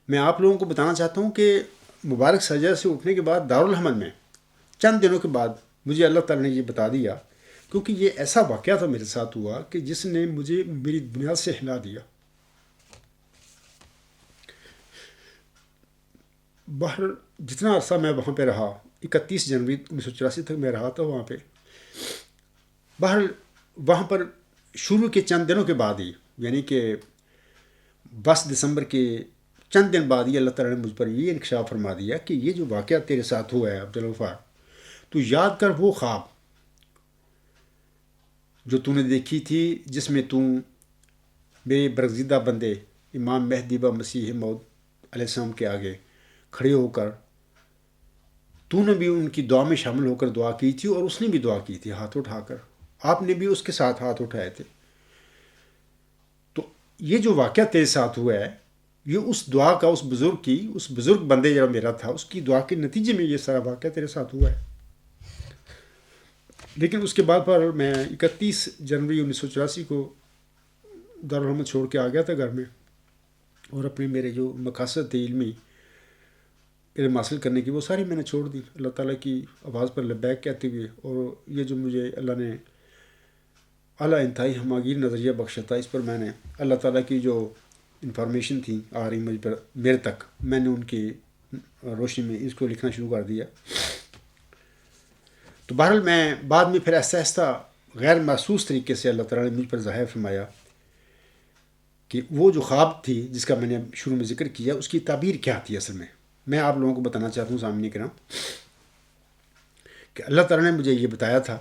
میں آپ لوگوں کو بتانا چاہتا ہوں کہ مبارک سجدہ سے اٹھنے کے بعد دارالحمد میں چند دنوں کے بعد مجھے اللہ تعالیٰ نے یہ بتا دیا کیونکہ یہ ایسا واقعہ تھا میرے ساتھ ہوا کہ جس نے مجھے میری بنیاد سے ہلا دیا. باہر جتنا عرصہ میں وہاں پہ رہا، 31 جنوری 1984 تک میں رہا تھا وہاں پہ. باہر وہاں پر شروع کے چند دنوں کے بعد ہی، یعنی کہ 10 دسمبر کے چند دن بعد ہی اللہ تعالیٰ نے مجھ پر یہ انکشاف فرما دیا کہ یہ جو واقعہ تیرے ساتھ ہوا ہے عبدالغفار، تو یاد کر وہ خواب جو تو نے دیکھی تھی، جس میں تو میرے برگزیدہ بندے امام مہدی و مسیح موعود علیہ السلام کے آگے کھڑے ہو کر تو نے بھی ان کی دعا میں شامل ہو کر دعا کی تھی، اور اس نے بھی دعا کی تھی ہاتھ اٹھا کر. آپ نے بھی اس کے ساتھ ہاتھ اٹھائے تھے. تو یہ جو واقعہ تیرے ساتھ ہوا ہے، یہ اس دعا کا اس بزرگ بندے جو میرا تھا، اس کی دعا کے نتیجے میں یہ سارا واقعہ تیرے ساتھ ہوا ہے. لیکن اس کے بعد پر میں 31 جنوری 1984 کو دارالحکومت چھوڑ کے آ گیا تھا گھر میں، اور اپنے میرے جو مقاصد تھے علمی علم حاصل کرنے کی، وہ ساری میں نے چھوڑ دی اللہ تعالیٰ کی آواز پر لبیک کہتے ہوئے. اور یہ جو مجھے اللہ نے اعلیٰ انتہائی ہماگیر نظریہ بخشا تھا، اس پر میں نے اللہ تعالیٰ کی جو انفارمیشن تھی آ رہی مجھ پر میرے تک، میں نے ان کی روشنی میں اس کو لکھنا شروع کر دیا. تو بہرحال میں بعد میں پھر ایسا ایسا غیر محسوس طریقے سے اللہ تعالیٰ نے مجھ پر ظاہر فرمایا کہ وہ جو خواب تھی جس کا میں نے شروع میں ذکر کیا، اس کی تعبیر کیا تھی. اصل میں آپ لوگوں کو بتانا چاہتا ہوں سامعین کرام کہ اللہ تعالیٰ نے مجھے یہ بتایا تھا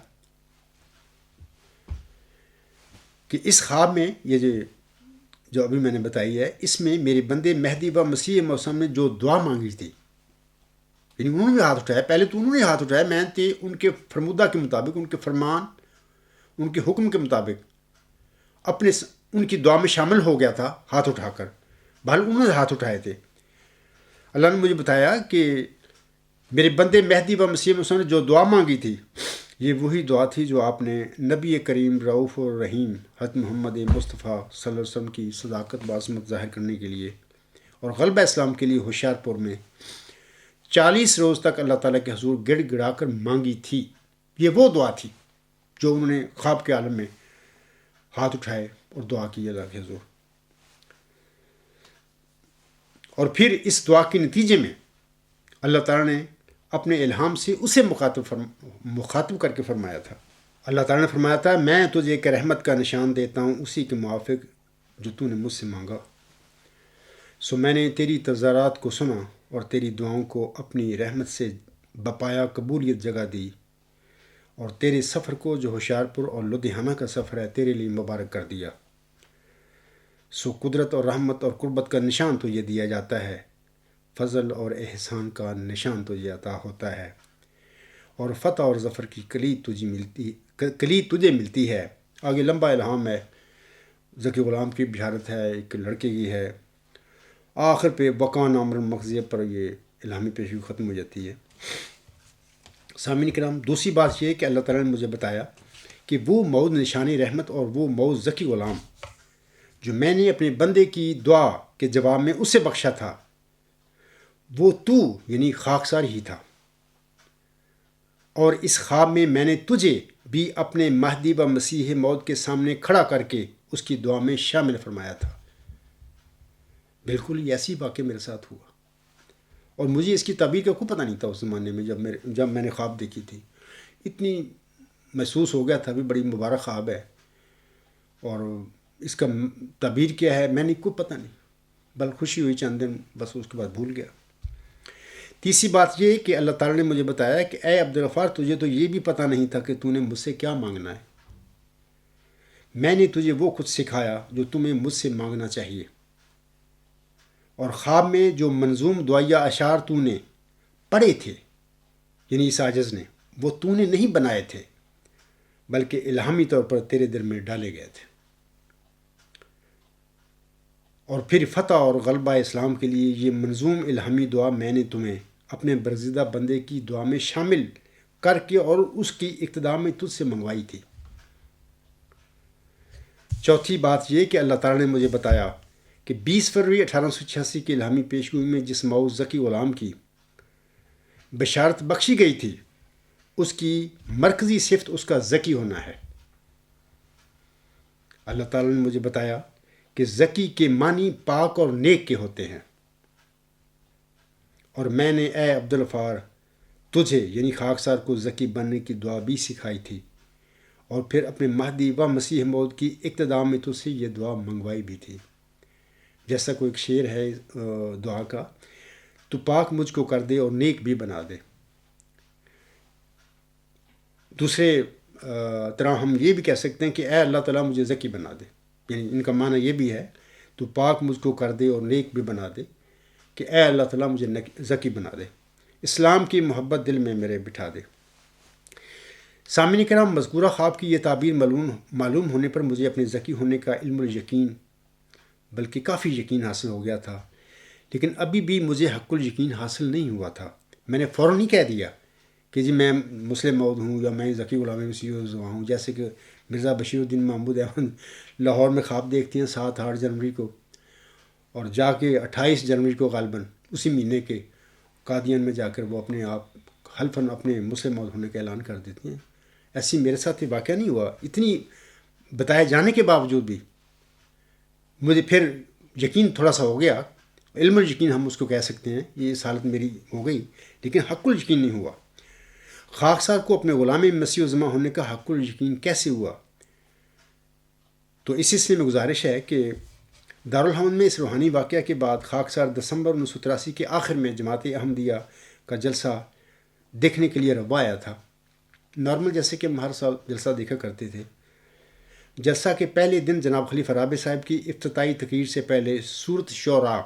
کہ اس خواب میں یہ جو ابھی میں نے بتائی ہے، اس میں میرے بندے مہدی و مسیح موسم نے جو دعا مانگی تھی، یعنی انہوں نے بھی ہاتھ اٹھایا. پہلے تو انہوں نے ہاتھ اٹھایا، میں نے ان کے فرمودہ کے مطابق، ان کے فرمان، ان کے حکم کے مطابق ان کی دعا میں شامل ہو گیا تھا ہاتھ اٹھا کر. بہرحال انہوں نے ہاتھ اٹھائے تھے. اللہ نے مجھے بتایا کہ میرے بندے مہدی و مسیح موسم نے جو دعا مانگی تھی، یہ وہی دعا تھی جو آپ نے نبی کریم رؤوف اور رحیم حضرت محمد مصطفیٰ صلی اللہ علیہ وسلم کی صداقت و عظمت ظاہر کرنے کے لیے اور غلبہ اسلام کے لیے ہوشیار پور میں 40 روز تک اللہ تعالیٰ کے حضور گڑ گڑا کر مانگی تھی. یہ وہ دعا تھی جو انہوں نے خواب کے عالم میں ہاتھ اٹھائے اور دعا کی اللہ کے حضور. اور پھر اس دعا کے نتیجے میں اللہ تعالیٰ نے اپنے الہام سے اسے مخاطب کر کے فرمایا تھا. اللہ تعالیٰ نے فرمایا تھا، میں تجھے ایک رحمت کا نشان دیتا ہوں اسی کے موافق جو تو نے مجھ سے مانگا. سو میں نے تیری تضارات کو سنا اور تیری دعاؤں کو اپنی رحمت سے بپایا قبولیت جگہ دی، اور تیرے سفر کو جو ہوشیار پور اور لدھیانہ کا سفر ہے تیرے لیے مبارک کر دیا. سو قدرت اور رحمت اور قربت کا نشان تجھے دیا جاتا ہے، فضل اور احسان کا نشان تجھے عطا ہوتا ہے، اور فتح اور ظفر کی کلید تجھے ملتی ہے. آگے لمبا الہام ہے، ذکی غلام کی بشارت ہے، ایک لڑکے کی ہے. آخر پہ وقان عمر مغزیہ پر یہ الہامی پیشگی ختم ہو جاتی ہے. سامعین کرام، دوسری بات یہ ہے کہ اللہ تعالیٰ نے مجھے بتایا کہ وہ موعود نشانی رحمت اور وہ موعود ذکی غلام جو میں نے اپنے بندے کی دعا کے جواب میں اسے بخشا تھا، وہ تو یعنی خاکسار ہی تھا. اور اس خواب میں میں نے تجھے بھی اپنے مہدی و مسیح موعود کے سامنے کھڑا کر کے اس کی دعا میں شامل فرمایا تھا. بالکل ایسی واقعہ میرے ساتھ ہوا، اور مجھے اس کی تعبیر کا کوئی پتہ نہیں تھا اس زمانے میں. جب میں نے خواب دیکھی تھی، اتنی محسوس ہو گیا تھا بھی بڑی مبارک خواب ہے، اور اس کا تعبیر کیا ہے میں نے کوئی پتہ نہیں، بل خوشی ہوئی چند دن، بس اس کے بعد بھول گیا. تیسری بات یہ کہ اللہ تعالیٰ نے مجھے بتایا کہ اے عبدالغفار، تجھے تو یہ بھی پتہ نہیں تھا کہ تو نے مجھ سے کیا مانگنا ہے. میں نے تجھے وہ کچھ سکھایا جو تمہیں مجھ سے مانگنا چاہیے، اور خواب میں جو منظوم دعائیہ اشعار تو نے پڑھے تھے، یعنی اس عاجز نے، وہ تو نے نہیں بنائے تھے بلکہ الہامی طور پر تیرے دل میں ڈالے گئے تھے. اور پھر فتح اور غلبہ اسلام کے لیے یہ منظوم الہامی دعا میں نے تمہیں اپنے برگزیدہ بندے کی دعا میں شامل کر کے اور اس کی اقتدا میں تجھ سے منگوائی تھی. چوتھی بات یہ کہ اللہ تعالیٰ نے مجھے بتایا کہ 20 فروری 1886 کی الہامی پیشگوئی میں جس موعود ذکی غلام کی بشارت بخشی گئی تھی، اس کی مرکزی صفت اس کا ذکی ہونا ہے۔ اللہ تعالیٰ نے مجھے بتایا کہ ذکی کے معنی پاک اور نیک کے ہوتے ہیں، اور میں نے اے عبدالغفار تجھے یعنی خاکسار کو ذکی بننے کی دعا بھی سکھائی تھی، اور پھر اپنے مہدی و مسیح موعود کی ابتدا میں تجھ سے یہ دعا منگوائی بھی تھی۔ جیسا کوئی ایک شعر ہے دعا کا، تو پاک مجھ کو کر دے اور نیک بھی بنا دے۔ دوسرے طرح ہم یہ بھی کہہ سکتے ہیں کہ اے اللہ تعالیٰ مجھے ذکی بنا دے، یعنی ان کا معنی یہ بھی ہے تو پاک مجھ کو کر دے اور نیک بھی بنا دے، کہ اے اللہ تعالیٰ مجھے ذکی بنا دے، اسلام کی محبت دل میں میرے بٹھا دے۔ سامعین کرام، مذکورہ خواب کی یہ تعبیر معلوم ہونے پر مجھے اپنے ذکی ہونے کا علم و یقین، بلکہ کافی یقین حاصل ہو گیا تھا، لیکن ابھی بھی مجھے حق الیقین حاصل نہیں ہوا تھا۔ میں نے فوراً ہی کہہ دیا کہ جی میں مسلم موعود ہوں یا میں ذکی غلام مسیح ہوں، جیسے کہ مرزا بشیر الدین محمود احمد لاہور میں خواب دیکھتی ہیں 7-8 جنوری کو، اور جا کے 28 جنوری کو غالباً اسی مہینے کے قادیان میں جا کر وہ اپنے آپ حلفاً اپنے مسلم موعود ہونے کا اعلان کر دیتی ہیں۔ ایسی میرے ساتھ یہ واقعہ نہیں ہوا، اتنی بتائے جانے کے باوجود بھی مجھے پھر یقین تھوڑا سا ہو گیا، علم الیقین ہم اس کو کہہ سکتے ہیں، یہ اس حالت میری ہو گئی، لیکن حق الیقین نہیں ہوا۔ خاکسار کو اپنے غلام مسیح الزماں ہونے کا حق الیقین کیسے ہوا؟ تو اس سلسلے میں گزارش ہے کہ دارالحمد میں اس روحانی واقعہ کے بعد خاکسار دسمبر 1983 کے آخر میں جماعت احمدیہ کا جلسہ دیکھنے کے لیے روا آیا تھا۔ نارمل جیسے کہ ہم ہر سال جلسہ دیکھا کرتے تھے۔ جلسہ کے پہلے دن جناب خلیفہ رابع صاحب کی افتتاحی تقریر سے پہلے سورت شعراء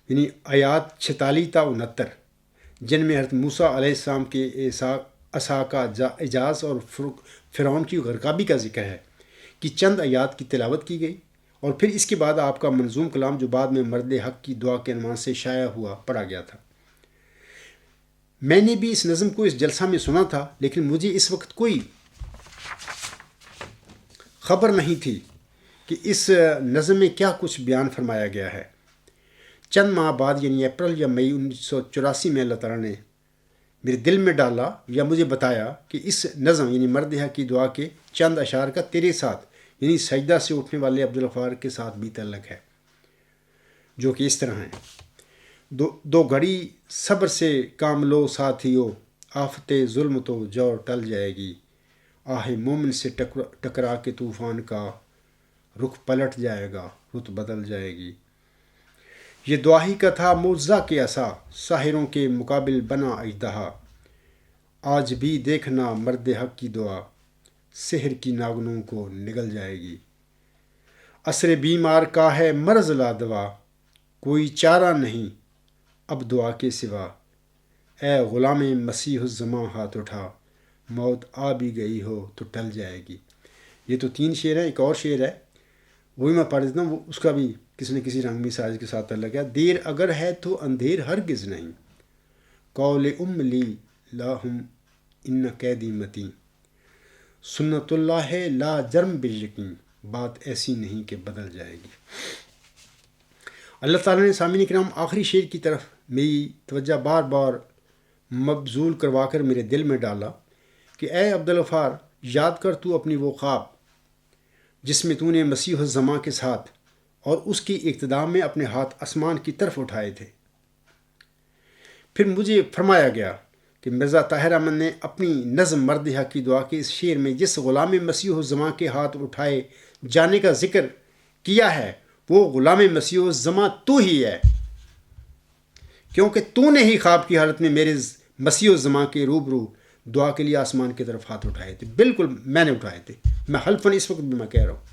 یعنی آیات 46 تا 69 جن میں حضرت موسیٰ علیہ السلام کے عصا کا اعجاز اور فرعون کی غرقابی کا ذکر ہے کہ چند آیات کی تلاوت کی گئی، اور پھر اس کے بعد آپ کا منظوم کلام جو بعد میں مرد حق کی دعا کے عنوان سے شائع ہوا پڑھا گیا تھا۔ میں نے بھی اس نظم کو اس جلسہ میں سنا تھا، لیکن مجھے اس وقت کوئی خبر نہیں تھی کہ اس نظم میں کیا کچھ بیان فرمایا گیا ہے۔ چند ماہ بعد یعنی اپریل یا مئی 1984 میں اللہ تعالیٰ نے میرے دل میں ڈالا یا مجھے بتایا کہ اس نظم یعنی مرد حق کی دعا کے چند اشعار کا تیرے ساتھ یعنی سجدہ سے اٹھنے والے عبدالغفار کے ساتھ بھی تعلق ہے، جو کہ اس طرح ہیں: دو گھڑی صبر سے کام لو ساتھیو، آفت ظلم تو جور ٹل جائے گی، آہ مومن سے ٹکرا کے طوفان کا رخ پلٹ جائے گا، رت بدل جائے گی۔ یہ دعا ہی کا تھا معجزہ کے عصا، ساحروں کے مقابل بنا اژدہا، آج بھی دیکھنا مرد حق کی دعا، سحر کی ناگنوں کو نگل جائے گی۔ عصر بیمار کا ہے مرض لا دوا، کوئی چارہ نہیں اب دعا کے سوا، اے غلام مسیح الزماں ہاتھ اٹھا، موت آ بھی گئی ہو تو ٹل جائے گی۔ یہ تو 3 شعر ہیں، ایک اور شعر ہے وہ بھی میں پڑھ دیتا ہوں، وہ اس کا بھی کسی نہ کسی رنگ میں ساز کے ساتھ تعلق ہے۔ دیر اگر ہے تو اندھیر ہرگز نہیں، قول لی لاہم ان قیدی متین، سنت اللہ ہے لا جرم بالیقین، بات ایسی نہیں کہ بدل جائے گی۔ اللہ تعالیٰ نے سامعین کرام آخری شعر کی طرف میری توجہ بار بار مبذول کروا کر میرے دل میں ڈالا کہ اے عبدالغفار، یاد کر تو اپنی وہ خواب جس میں تو نے مسیح الزماں کے ساتھ اور اس کی اقتداء میں اپنے ہاتھ آسمان کی طرف اٹھائے تھے۔ پھر مجھے فرمایا گیا کہ مرزا طاہر احمد نے اپنی نظم مرد حق کی دعا کے اس شعر میں جس غلام مسیح الزماں کے ہاتھ اٹھائے جانے کا ذکر کیا ہے وہ غلام مسیح الزماں تو ہی ہے، کیونکہ تو نے ہی خواب کی حالت میں میرے مسیح الزماں کے روبرو دعا کے لیے آسمان کی طرف ہاتھ اٹھائے تھے۔ بالکل میں نے اٹھائے تھے، میں حلفاً اس وقت بھی میں کہہ رہا ہوں،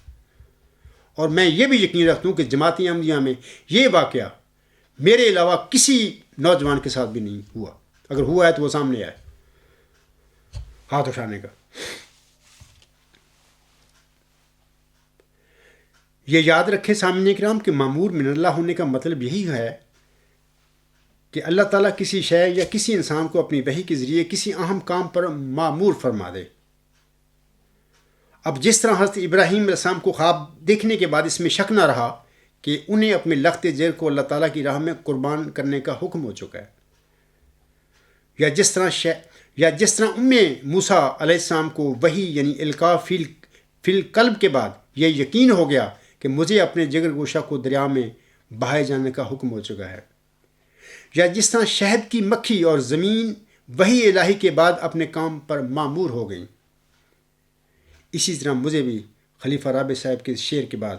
اور میں یہ بھی یقین رکھتا ہوں کہ جماعت احمدیہ میں یہ واقعہ میرے علاوہ کسی نوجوان کے ساتھ بھی نہیں ہوا، اگر ہوا ہے تو وہ سامنے آئے ہاتھ اٹھانے کا۔ یہ یاد رکھیں سامعین کرام کہ مامور من اللہ ہونے کا مطلب یہی ہے کہ اللہ تعالیٰ کسی شے یا کسی انسان کو اپنی وحی کے ذریعے کسی اہم کام پر مامور فرما دے۔ اب جس طرح حضرت ابراہیم علیہ السلام کو خواب دیکھنے کے بعد اس میں شک نہ رہا کہ انہیں اپنے لخت جگر کو اللہ تعالیٰ کی راہ میں قربان کرنے کا حکم ہو چکا ہے، یا جس طرح یا جس طرح موسیٰ علیہ السلام کو وہی یعنی القاء فی القلب کے بعد یہ یقین ہو گیا کہ مجھے اپنے جگر گوشہ کو دریا میں بہائے جانے کا حکم ہو چکا ہے، یا جس طرح شہد کی مکھی اور زمین وہی الہی کے بعد اپنے کام پر معمور ہو گئیں، اسی طرح مجھے بھی خلیفہ رابع صاحب کے شعر کے بعد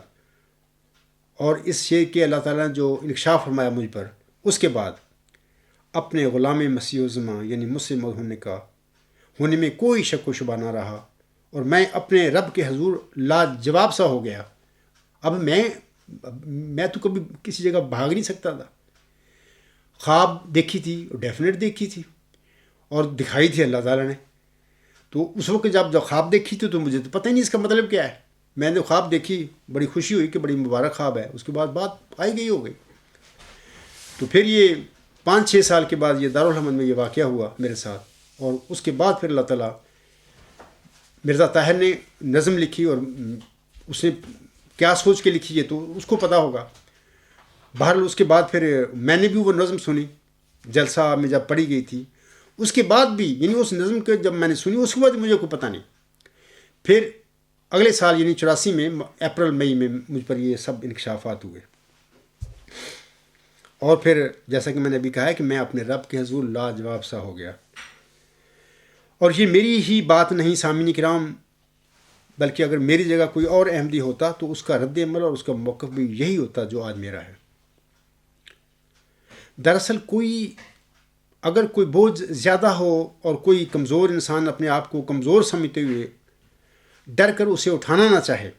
اور اس شعر کے اللہ تعالیٰ نے جو انکشاف فرمایا مجھ پر، اس کے بعد اپنے غلام مسیح الزماں یعنی مسلم ہونے میں کوئی شک و شبہ نہ رہا، اور میں اپنے رب کے حضور لاجواب سا ہو گیا۔ اب میں تو کبھی کسی جگہ بھاگ نہیں سکتا تھا۔ خواب دیکھی تھی، ڈیفینیٹ دیکھی تھی اور دکھائی تھی اللہ تعالیٰ نے، تو اس وقت جب خواب دیکھی تھی تو مجھے تو پتہ ہی نہیں اس کا مطلب کیا ہے۔ میں نے خواب دیکھی، بڑی خوشی ہوئی کہ بڑی مبارک خواب ہے، اس کے بعد بات آئی گئی ہو گئی۔ تو پھر یہ 5-6 سال کے بعد یہ دارالحمد میں یہ واقعہ ہوا میرے ساتھ، اور اس کے بعد پھر اللہ تعالیٰ مرزا طاہر نے نظم لکھی، اور اس نے کیا سوچ کے لکھی ہے تو اس کو پتہ ہوگا۔ بہرحال اس کے بعد پھر میں نے بھی وہ نظم سنی، جلسہ میں جب پڑھی گئی تھی، اس کے بعد بھی یعنی اس نظم کے جب میں نے سنی اس کے بعد مجھے کوئی پتہ نہیں۔ پھر اگلے سال یعنی 84 میں اپریل مئی میں مجھ پر یہ سب انکشافات ہوئے، اور پھر جیسا کہ میں نے ابھی کہا ہے کہ میں اپنے رب کے حضور لاجواب سا ہو گیا۔ اور یہ میری ہی بات نہیں سامعین کرام، بلکہ اگر میری جگہ کوئی اور احمدی ہوتا تو اس کا رد عمل اور اس کا موقف بھی یہی ہوتا جو آج میرا ہے۔ دراصل اگر کوئی بوجھ زیادہ ہو اور کوئی کمزور انسان اپنے آپ کو کمزور سمجھتے ہوئے ڈر کر اسے اٹھانا نہ چاہے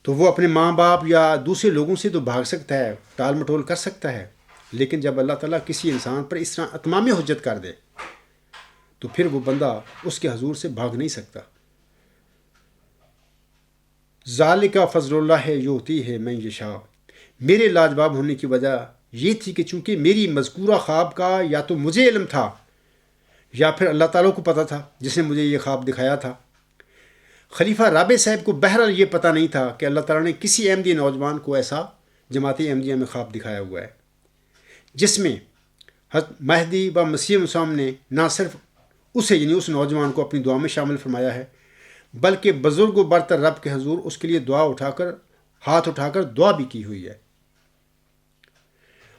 تو وہ اپنے ماں باپ یا دوسرے لوگوں سے تو بھاگ سکتا ہے، ٹال مٹول کر سکتا ہے، لیکن جب اللہ تعالیٰ کسی انسان پر اس طرح اتمام حجت کر دے تو پھر وہ بندہ اس کے حضور سے بھاگ نہیں سکتا۔ ذالک فضل اللہ یؤتی ہے من یشاء۔ میرے لاجواب ہونے کی وجہ یہ تھی کہ چونکہ میری مذکورہ خواب کا یا تو مجھے علم تھا یا پھر اللہ تعالیٰ کو پتہ تھا جس نے مجھے یہ خواب دکھایا تھا۔ خلیفہ رابع صاحب کو بہرحال یہ پتہ نہیں تھا کہ اللہ تعالیٰ نے کسی احمدی نوجوان کو ایسا جماعت احمدیہ میں خواب دکھایا ہوا ہے، جس میں حضرت مہدی و مسیح مسلم نے نہ صرف اسے یعنی اس نوجوان کو اپنی دعا میں شامل فرمایا ہے، بلکہ بزرگ و برتر رب کے حضور اس کے لیے ہاتھ اٹھا کر دعا بھی کی ہوئی ہے۔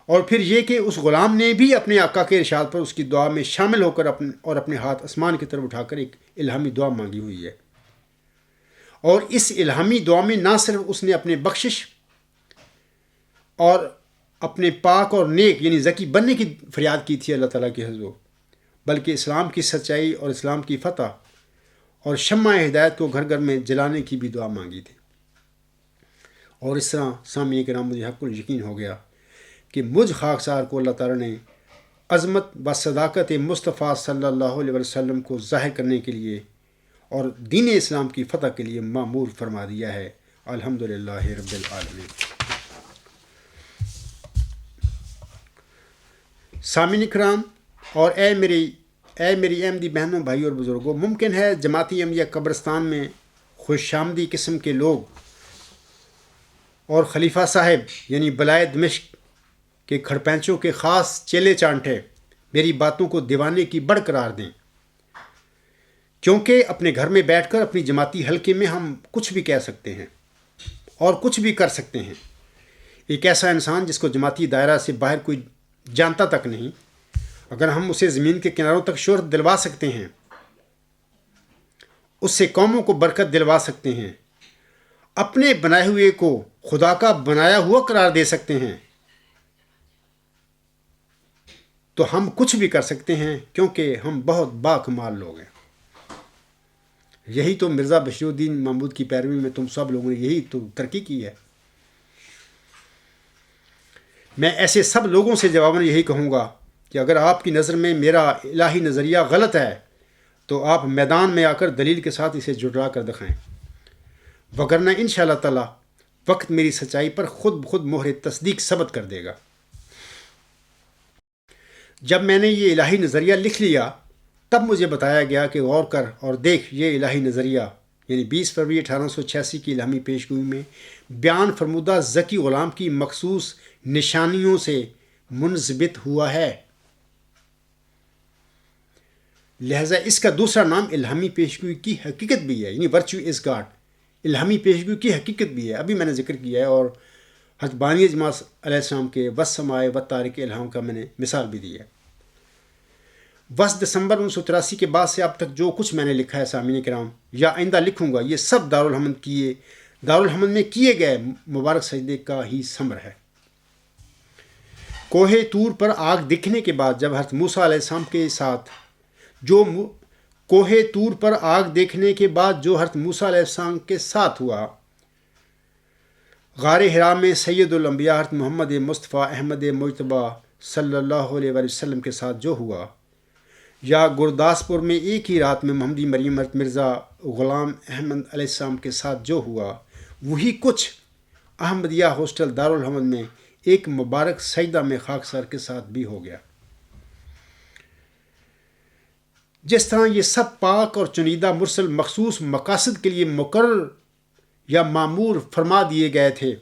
اور پھر یہ کہ اس غلام نے بھی اپنے آقا کے ارشاد پر اس کی دعا میں شامل ہو کر اپنے ہاتھ آسمان کی طرف اٹھا کر ایک الہامی دعا مانگی ہوئی ہے، اور اس الہامی دعا میں نہ صرف اس نے اپنے بخشش اور اپنے پاک اور نیک یعنی زکی بننے کی فریاد کی تھی اللہ تعالیٰ کے حضور، بلکہ اسلام کی سچائی اور اسلام کی فتح اور شمع ہدایت کو گھر گھر میں جلانے کی بھی دعا مانگی تھی۔ اور اس طرح سامعین کرام مجھے حق یقین ہو گیا کہ مجھ خاکسار کو اللہ تعالیٰ نے عظمت و صداقت مصطفیٰ صلی اللہ علیہ وسلم کو ظاہر کرنے کے لیے اور دین اسلام کی فتح کے لیے مأمور فرما دیا ہے۔ الحمدللہ رب العالمین۔ سامعین کرام اور اے میری احمدی بہنوں، بھائیوں اور بزرگوں، ممکن ہے جماعتی احمدیہ قبرستان میں خوش آمدی قسم کے لوگ اور خلیفہ صاحب یعنی بلائے دمشق کے کھڑپینچوں کے خاص چیلے چانٹے میری باتوں کو دیوانے کی بڑھ قرار دیں، کیونکہ اپنے گھر میں بیٹھ کر اپنی جماعتی حلقے میں ہم کچھ بھی کہہ سکتے ہیں اور کچھ بھی کر سکتے ہیں۔ ایک ایسا انسان جس کو جماعتی دائرہ سے باہر کوئی جانتا تک نہیں، اگر ہم اسے زمین کے کناروں تک شہرت دلوا سکتے ہیں، اس سے قوموں کو برکت دلوا سکتے ہیں، اپنے بنائے ہوئے کو خدا کا بنایا ہوا قرار دے سکتے ہیں، تو ہم کچھ بھی کر سکتے ہیں، کیونکہ ہم بہت باکمال لوگ ہیں۔ یہی تو مرزا بشیر الدین محمود کی پیروی میں تم سب لوگوں نے یہی تو ترقی کی ہے۔ میں ایسے سب لوگوں سے جواباً یہی کہوں گا کہ اگر آپ کی نظر میں میرا الہی نظریہ غلط ہے تو آپ میدان میں آ کر دلیل کے ساتھ اسے جھٹلا کر دکھائیں، وگرنہ انشاءاللہ تعالی وقت میری سچائی پر خود بخود مہر تصدیق ثبت کر دے گا۔ جب میں نے یہ الہی نظریہ لکھ لیا تب مجھے بتایا گیا کہ غور کر اور دیکھ، یہ الہی نظریہ یعنی 20 فروری 1886 کی الہامی پیشگوئی میں بیان فرمودہ ذکی غلام کی مخصوص نشانیوں سے منضبط ہوا ہے۔ لہٰذا اس کا دوسرا نام الہامی پیشگوئی کی حقیقت بھی ہے، یعنی ورچو از گاڈ، الہامی پیشگوئی کی حقیقت بھی ہے۔ ابھی میں نے ذکر کیا ہے، اور حضرت بانی اجماس علیہ السلام کے والسماء والطارق الہام کا میں نے مثال بھی دی ہے۔ 10 دسمبر 1983 کے بعد سے اب تک جو کچھ میں نے لکھا ہے سامعین کرام، یا آئندہ لکھوں گا، یہ سب دارالحمد میں کیے گئے مبارک سجدے کا ہی ثمر ہے۔ کوہ طور پر آگ دکھنے کے بعد جب حضرت موسیٰ علیہ السلام کے ساتھ کوہ طور پر آگ دیکھنے کے بعد جو حضرت موسیٰ علیہ السلام کے ساتھ ہوا، غار حرا میں سید الانبیاء حضرت محمد مصطفیٰ احمد مجتبیٰ صلی اللہ علیہ وآلہ وسلم کے ساتھ جو ہوا، یا گرداسپور میں ایک ہی رات میں محمدی مریم حضرت مرزا غلام احمد علیہ السلام کے ساتھ جو ہوا، وہی کچھ احمدیہ ہاسٹل دارالحمد میں ایک مبارک سجدہ میں خاکسار کے ساتھ بھی ہو گیا۔ جس طرح یہ سب پاک اور چنیدہ مرسل مخصوص مقاصد کے لیے مقرر یا معمور فرما دیے گئے تھے،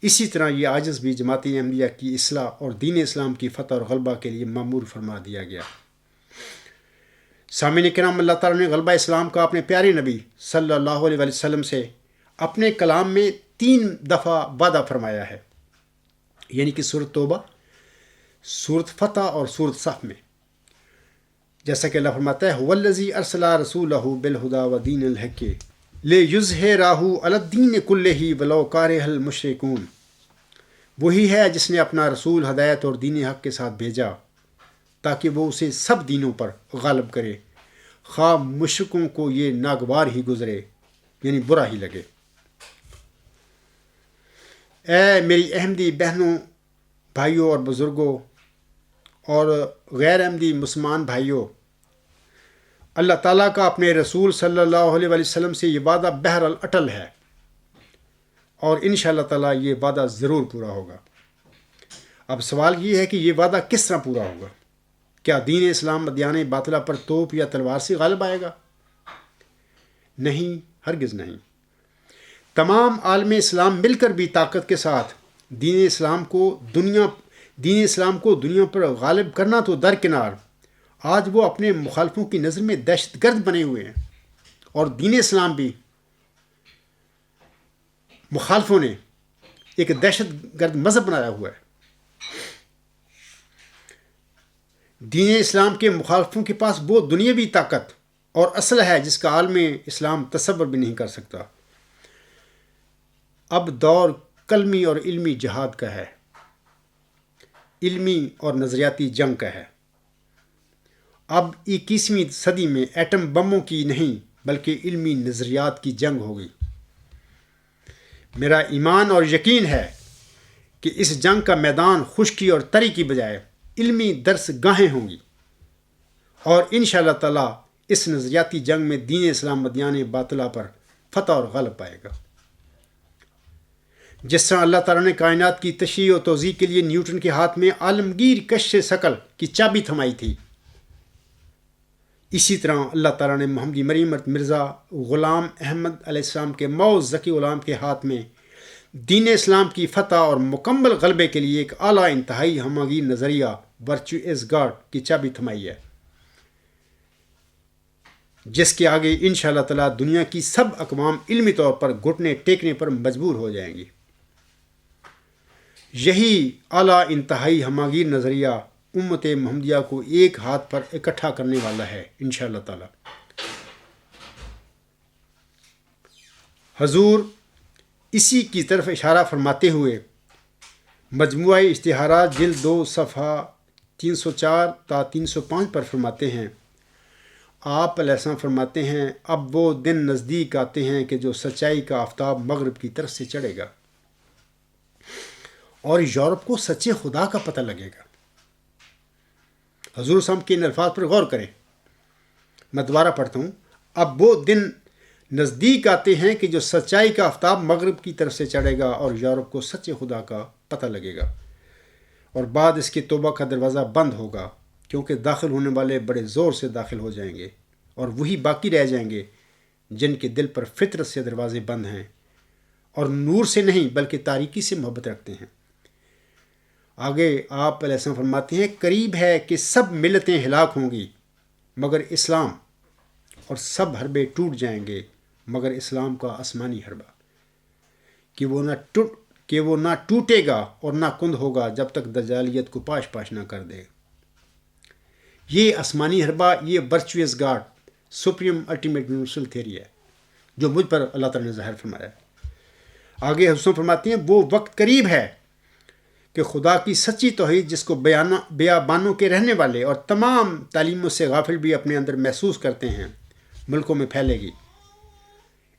اسی طرح یہ عاجز بھی جماعت احمدیہ کی اصلاح اور دین اسلام کی فتح اور غلبہ کے لیے معمور فرما دیا گیا۔ سامعین کرام، اللہ تعالیٰ نے غلبہ اسلام کا اپنے پیارے نبی صلی اللہ علیہ وآلہ وسلم سے اپنے کلام میں 3 دفعہ وعدہ فرمایا ہے، یعنی کہ سورۃ توبہ، سورۃ فتح اور سورۃ صف میں، جیسا کہ اللہ فرماتا ہے وَالَّذِي أَرْسَلَ رَسُولَهُ بِالْهُدَى وَدِينِ الْحَقِّ لِيُظْهِرَهُ عَلَى الدِّينِ كُلِّهِ وَلَوْ كَرِهَ الْمُشْرِكُونَ، وہی ہے جس نے اپنا رسول ہدایت اور دین حق کے ساتھ بھیجا تاکہ وہ اسے سب دینوں پر غالب کرے، خواہ مشرکوں کو یہ ناگوار ہی گزرے، یعنی برا ہی لگے۔ اے میری احمدی بہنوں، بھائیوں اور بزرگوں اور غیر احمدی مسلمان بھائیوں، اللہ تعالیٰ کا اپنے رسول صلی اللہ علیہ وآلہ وسلم سے یہ وعدہ بہرحال اٹل ہے، اور انشاءاللہ تعالیٰ یہ وعدہ ضرور پورا ہوگا۔ اب سوال یہ ہے کہ یہ وعدہ کس طرح پورا ہوگا؟ کیا دین اسلام ادیان باطلہ پر توپ یا تلوار سے غالب آئے گا؟ نہیں، ہرگز نہیں۔ تمام عالم اسلام مل کر بھی طاقت کے ساتھ دین اسلام کو دنیا پر غالب کرنا تو درکنار، آج وہ اپنے مخالفوں کی نظر میں دہشت گرد بنے ہوئے ہیں، اور دین اسلام بھی مخالفوں نے ایک دہشت گرد مذہب بنایا ہوا ہے۔ دین اسلام کے مخالفوں کے پاس وہ دنیاوی طاقت اور اسلحہ ہے جس کا عالم اسلام تصور بھی نہیں کر سکتا۔ اب دور کلمی اور علمی جہاد کا ہے، علمی اور نظریاتی جنگ کا ہے۔ اب 21ویں صدی میں ایٹم بموں کی نہیں بلکہ علمی نظریات کی جنگ ہوگی۔ میرا ایمان اور یقین ہے کہ اس جنگ کا میدان خشکی اور تری کی بجائے علمی درس گاہیں ہوں گی، اور انشاءاللہ تعالیٰ اس نظریاتی جنگ میں دین اسلام ادیان باطلہ پر فتح اور غلب پائے گا۔ جس طرح اللہ تعالیٰ نے کائنات کی تشریح و توضیح کے لیے نیوٹن کے ہاتھ میں عالمگیر کشف ثقل کی چابی تھمائی تھی، اسی طرح اللہ تعالیٰ نے محمدی مریم مرزا غلام احمد علیہ السلام کے موعظ ذکی غلام کے ہاتھ میں دین اسلام کی فتح اور مکمل غلبے کے لیے ایک اعلیٰ انتہائی ہمگیر نظریہ ورچو از گاڈ کی چابی تھمائی ہے، جس کے آگے انشاءاللہ تعالیٰ دنیا کی سب اقوام علمی طور پر گھٹنے ٹیکنے پر مجبور ہو جائیں گی۔ یہی اعلیٰ انتہائی ہمگیر نظریہ امت محمدیہ کو ایک ہاتھ پر اکٹھا کرنے والا ہے انشاءاللہ تعالیٰ۔ حضور اسی کی طرف اشارہ فرماتے ہوئے مجموعہ اشتہارات جلد 2 صفحہ 304 تا 305 پر فرماتے ہیں، آپ علیہ السلام فرماتے ہیں اب وہ دن نزدیک آتے ہیں کہ جو سچائی کا آفتاب مغرب کی طرف سے چڑھے گا اور یورپ کو سچے خدا کا پتہ لگے گا۔ حضور صلی اللہ علیہ وسلم کے ان الفاظ پر غور کریں، میں دوبارہ پڑھتا ہوں، اب وہ دن نزدیک آتے ہیں کہ جو سچائی کا آفتاب مغرب کی طرف سے چڑھے گا اور یورپ کو سچے خدا کا پتہ لگے گا، اور بعد اس کے توبہ کا دروازہ بند ہوگا، کیونکہ داخل ہونے والے بڑے زور سے داخل ہو جائیں گے، اور وہی باقی رہ جائیں گے جن کے دل پر فطرت سے دروازے بند ہیں اور نور سے نہیں بلکہ تاریکی سے محبت رکھتے ہیں۔ آگے آپ علیہ السلام فرماتے ہیں قریب ہے کہ سب ملتیں ہلاک ہوں گی مگر اسلام، اور سب حربے ٹوٹ جائیں گے مگر اسلام کا آسمانی حربہ، کہ وہ نہ ٹوٹے گا اور نہ کند ہوگا جب تک دجالیت کو پاش پاش نہ کر دے۔ یہ آسمانی حربہ، یہ virtuous God, supreme ultimate universal theory ہے جو مجھ پر اللہ تعالیٰ نے ظاہر فرمایا ہے۔ آگے حضور فرماتے ہیں وہ وقت قریب ہے کہ خدا کی سچی توحید، جس کو بیابانوں کے رہنے والے اور تمام تعلیموں سے غافل بھی اپنے اندر محسوس کرتے ہیں، ملکوں میں پھیلے گی۔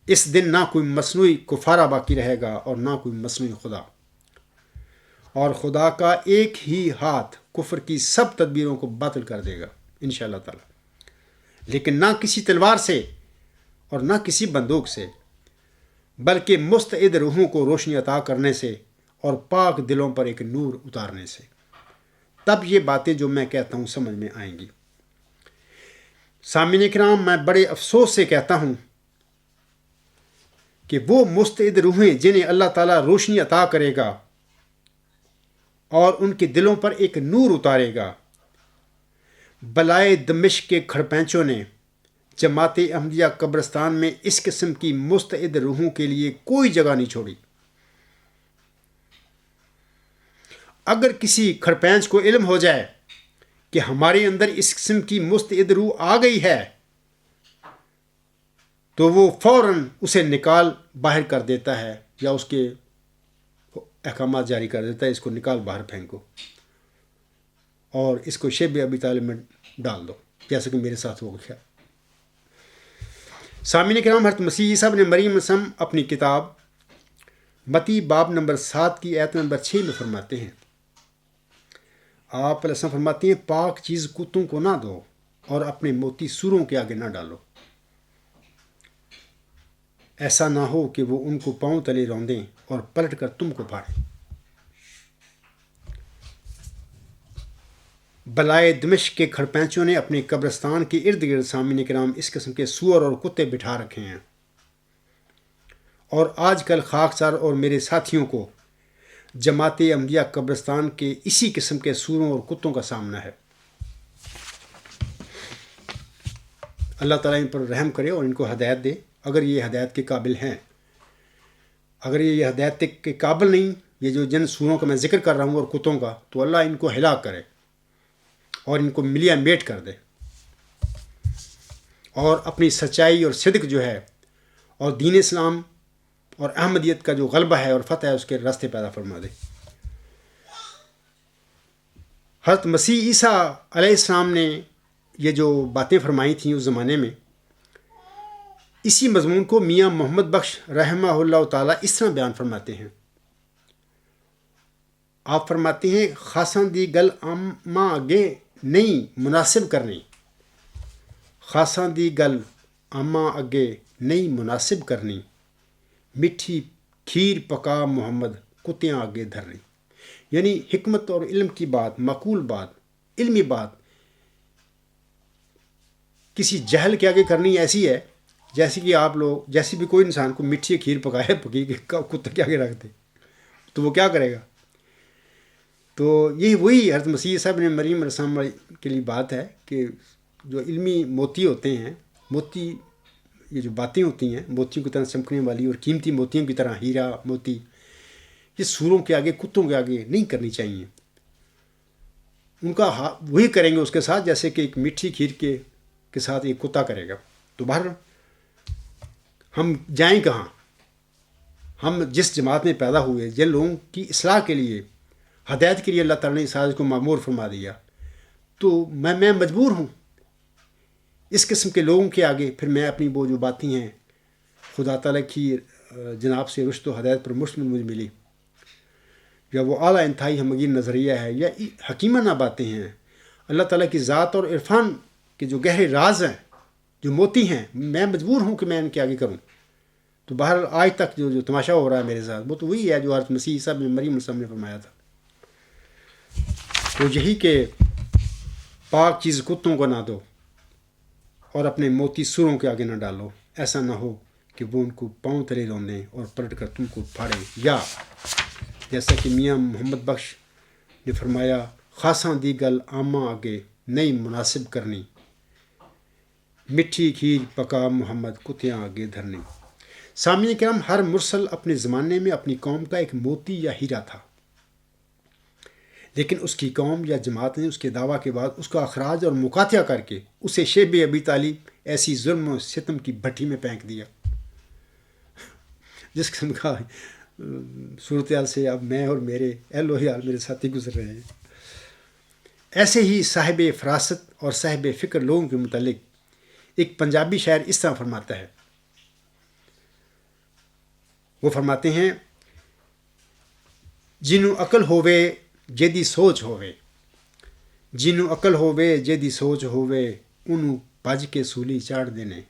اس دن نہ کوئی مصنوعی کفارہ باقی رہے گا اور نہ کوئی مصنوعی خدا، اور خدا کا ایک ہی ہاتھ کفر کی سب تدبیروں کو باطل کر دے گا انشاءاللہ تعالی، لیکن نہ کسی تلوار سے اور نہ کسی بندوق سے، بلکہ مستعد روحوں کو روشنی عطا کرنے سے اور پاک دلوں پر ایک نور اتارنے سے۔ تب یہ باتیں جو میں کہتا ہوں سمجھ میں آئیں گی۔ سامعین کرام، میں بڑے افسوس سے کہتا ہوں کہ وہ مستعد روحیں جنہیں اللہ تعالیٰ روشنی عطا کرے گا اور ان کے دلوں پر ایک نور اتارے گا، بلائے دمشق کے کھڑپینچوں نے جماعت احمدیہ قبرستان میں اس قسم کی مستعد روحوں کے لیے کوئی جگہ نہیں چھوڑی۔ اگر کسی کھڑپینچ کو علم ہو جائے کہ ہمارے اندر اس قسم کی مستعد روح آ گئی ہے تو وہ فوراً اسے نکال باہر کر دیتا ہے، یا اس کے احکامات جاری کر دیتا ہے، اس کو نکال باہر پھینکو اور اس کو شیب ابی طالب میں ڈال دو، جیسا کہ میرے ساتھ ہو گیا۔ سامعین کرام، حضرت مسیح عیسیٰ ابن مریم مسم اپنی کتاب متی باب نمبر 7 کی آیت نمبر 6 میں فرماتے ہیں، آپ علیہ السلام فرماتے ہیں، پاک چیز کتوں کو نہ دو اور اپنے موتی سوروں کے آگے نہ ڈالو، ایسا نہ ہو کہ وہ ان کو پاؤں تلے روندیں اور پلٹ کر تم کو پھاڑیں۔ بلائے دمشق کے کھڑپینچوں نے اپنے قبرستان کے ارد گرد سامعین کرام اس قسم کے سور اور کتے بٹھا رکھے ہیں، اور آج کل خاکسار اور میرے ساتھیوں کو جماعت احمدیہ قبرستان کے اسی قسم کے سوروں اور کتوں کا سامنا ہے۔ اللہ تعالیٰ ان پر رحم کرے اور ان کو ہدایت دے، اگر یہ ہدایت کے قابل ہیں۔ اگر یہ ہدایت کے قابل نہیں، یہ جو جن سوروں کا میں ذکر کر رہا ہوں اور کتوں کا، تو اللہ ان کو ہلاک کرے اور ان کو ملیا میٹ کر دے، اور اپنی سچائی اور صدق جو ہے اور دین اسلام اور احمدیت کا جو غلبہ ہے اور فتح ہے، اس کے راستے پیدا فرما دے۔ حضرت مسیح عیسیٰ علیہ السلام نے یہ جو باتیں فرمائی تھیں اس زمانے میں، اسی مضمون کو میاں محمد بخش رحمہ اللہ تعالیٰ اس طرح بیان فرماتے ہیں۔ آپ فرماتے ہیں، خاصاں دی گل آماں اگے نہیں مناسب کرنی، خاصاں دی گل آماں اگے نہیں مناسب کرنی، میٹھی کھیر پکا محمد کتیاں آگے دھرنی۔ یعنی حکمت اور علم کی بات، معقول بات، علمی بات کسی جہل کے آگے کرنی ایسی ہے جیسے کہ آپ لوگ، جیسے بھی کوئی انسان کو میٹھی کھیر پکائے پکی کے کتے کے آگے رکھ دے تو وہ کیا کرے گا؟ تو یہی وہی حضرت مسیح صاحب نے مریم علیہ السلام کے لیے بات ہے کہ جو علمی موتی ہوتے ہیں، موتی، یہ جو باتیں ہوتی ہیں موتیوں کی طرح چمکنے والی اور قیمتی موتیوں کی طرح ہیرا موتی، یہ سوروں کے آگے، کتوں کے آگے نہیں کرنی چاہیے۔ ان کا وہی کریں گے اس کے ساتھ جیسے کہ ایک میٹھی کھیر کے ساتھ ایک کتا کرے گا۔ تو باہر ہم جائیں کہاں؟ ہم جس جماعت میں پیدا ہوئے، جن لوگوں کی اصلاح کے لیے، ہدایت کے لیے اللہ تعالیٰ نے اس آیت کو معمور فرما دیا، تو میں مجبور ہوں اس قسم کے لوگوں کے آگے پھر میں اپنی وہ جو باتیں ہیں خدا تعالیٰ کی جناب سے رشد و ہدایت پر مشتمل مجھے ملی، یا وہ اعلیٰ انتہائی ہمگیر نظریہ ہے، یا حکیمانہ باتیں ہیں، اللہ تعالیٰ کی ذات اور عرفان کے جو گہرے راز ہیں، جو موتی ہیں، میں مجبور ہوں کہ میں ان کے آگے کروں۔ تو بہرحال آج تک جو تماشا ہو رہا ہے میرے ساتھ، وہ تو وہی ہے جو حضرت مسیح عیسیٰ ابن مریم السلام نے فرمایا تھا۔ تو یہی کہ پاک چیز کتوں کو نہ دو اور اپنے موتی سوروں کے آگے نہ ڈالو، ایسا نہ ہو کہ وہ ان کو پاؤں تلے روندیں اور پلٹ کر تم کو پھاڑیں، یا جیسا کہ میاں محمد بخش نے فرمایا، خاصاں دی گل آماں آگے نہیں مناسب کرنی، مٹھی کھیر پکا محمد کتیاں آگے دھرنے۔ سامعین کرام، ہر مرسل اپنے زمانے میں اپنی قوم کا ایک موتی یا ہیرا تھا، لیکن اس کی قوم یا جماعت نے اس کے دعویٰ کے بعد اس کا اخراج اور مقاطعہ کر کے اسے شیب ابی طالب ایسی ظلم و ستم کی بھٹی میں پھینک دیا جس قسم کا صورتحال سے اب میں اور میرے اہل و عیال میرے ساتھی گزر رہے ہیں۔ ایسے ہی صاحب فراست اور صاحب فکر لوگوں کے متعلق ایک پنجابی شاعر اس طرح فرماتا ہے، وہ فرماتے ہیں، جنوں عقل ہووے جیدی سوچ ہووے، جنوں عقل ہووے جیدی سوچ ہووے انہوں بھج کے سولی چاڑ دینے،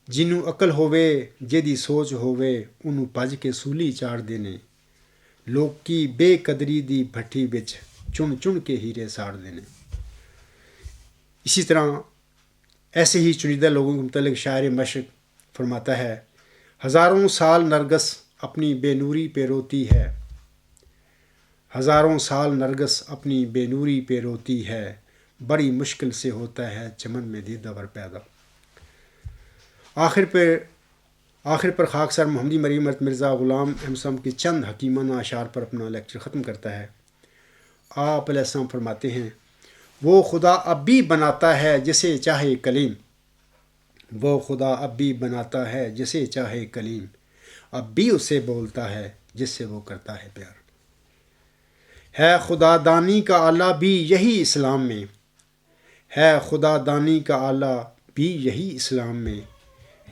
جنوں عقل ہووے جیدی سوچ ہووے انہوں بھج کے سولی چاڑ دینے، لوگ کی بے قدری دی بھٹی بچ چن چن کے ہیرے ساڑ دینے۔ اسی طرح ایسے ہی چنیدہ لوگوں کے متعلق شاعر مشرق فرماتا ہے، ہزاروں سال نرگس اپنی بے نوری پہ روتی ہے، ہزاروں سال نرگس اپنی بے نوری پہ روتی ہے، بڑی مشکل سے ہوتا ہے چمن میں دیدہ ور پیدا۔ آخر پر خاکسار محمدی مریمت مرزا غلام احمد صاحب کے چند حکیمانہ اشعار پر اپنا لیکچر ختم کرتا ہے۔ آپ علیہ السلام فرماتے ہیں، وہ خدا اب بھی بناتا ہے جسے چاہے کلیم، وہ خدا اب بھی بناتا ہے جسے چاہے کلیم، اب بھی اسے بولتا ہے جس سے وہ کرتا ہے پیار۔ ہے خدا دانی کا آلہ بھی یہی اسلام میں، ہے خدا دانی کا آلہ بھی یہی اسلام میں،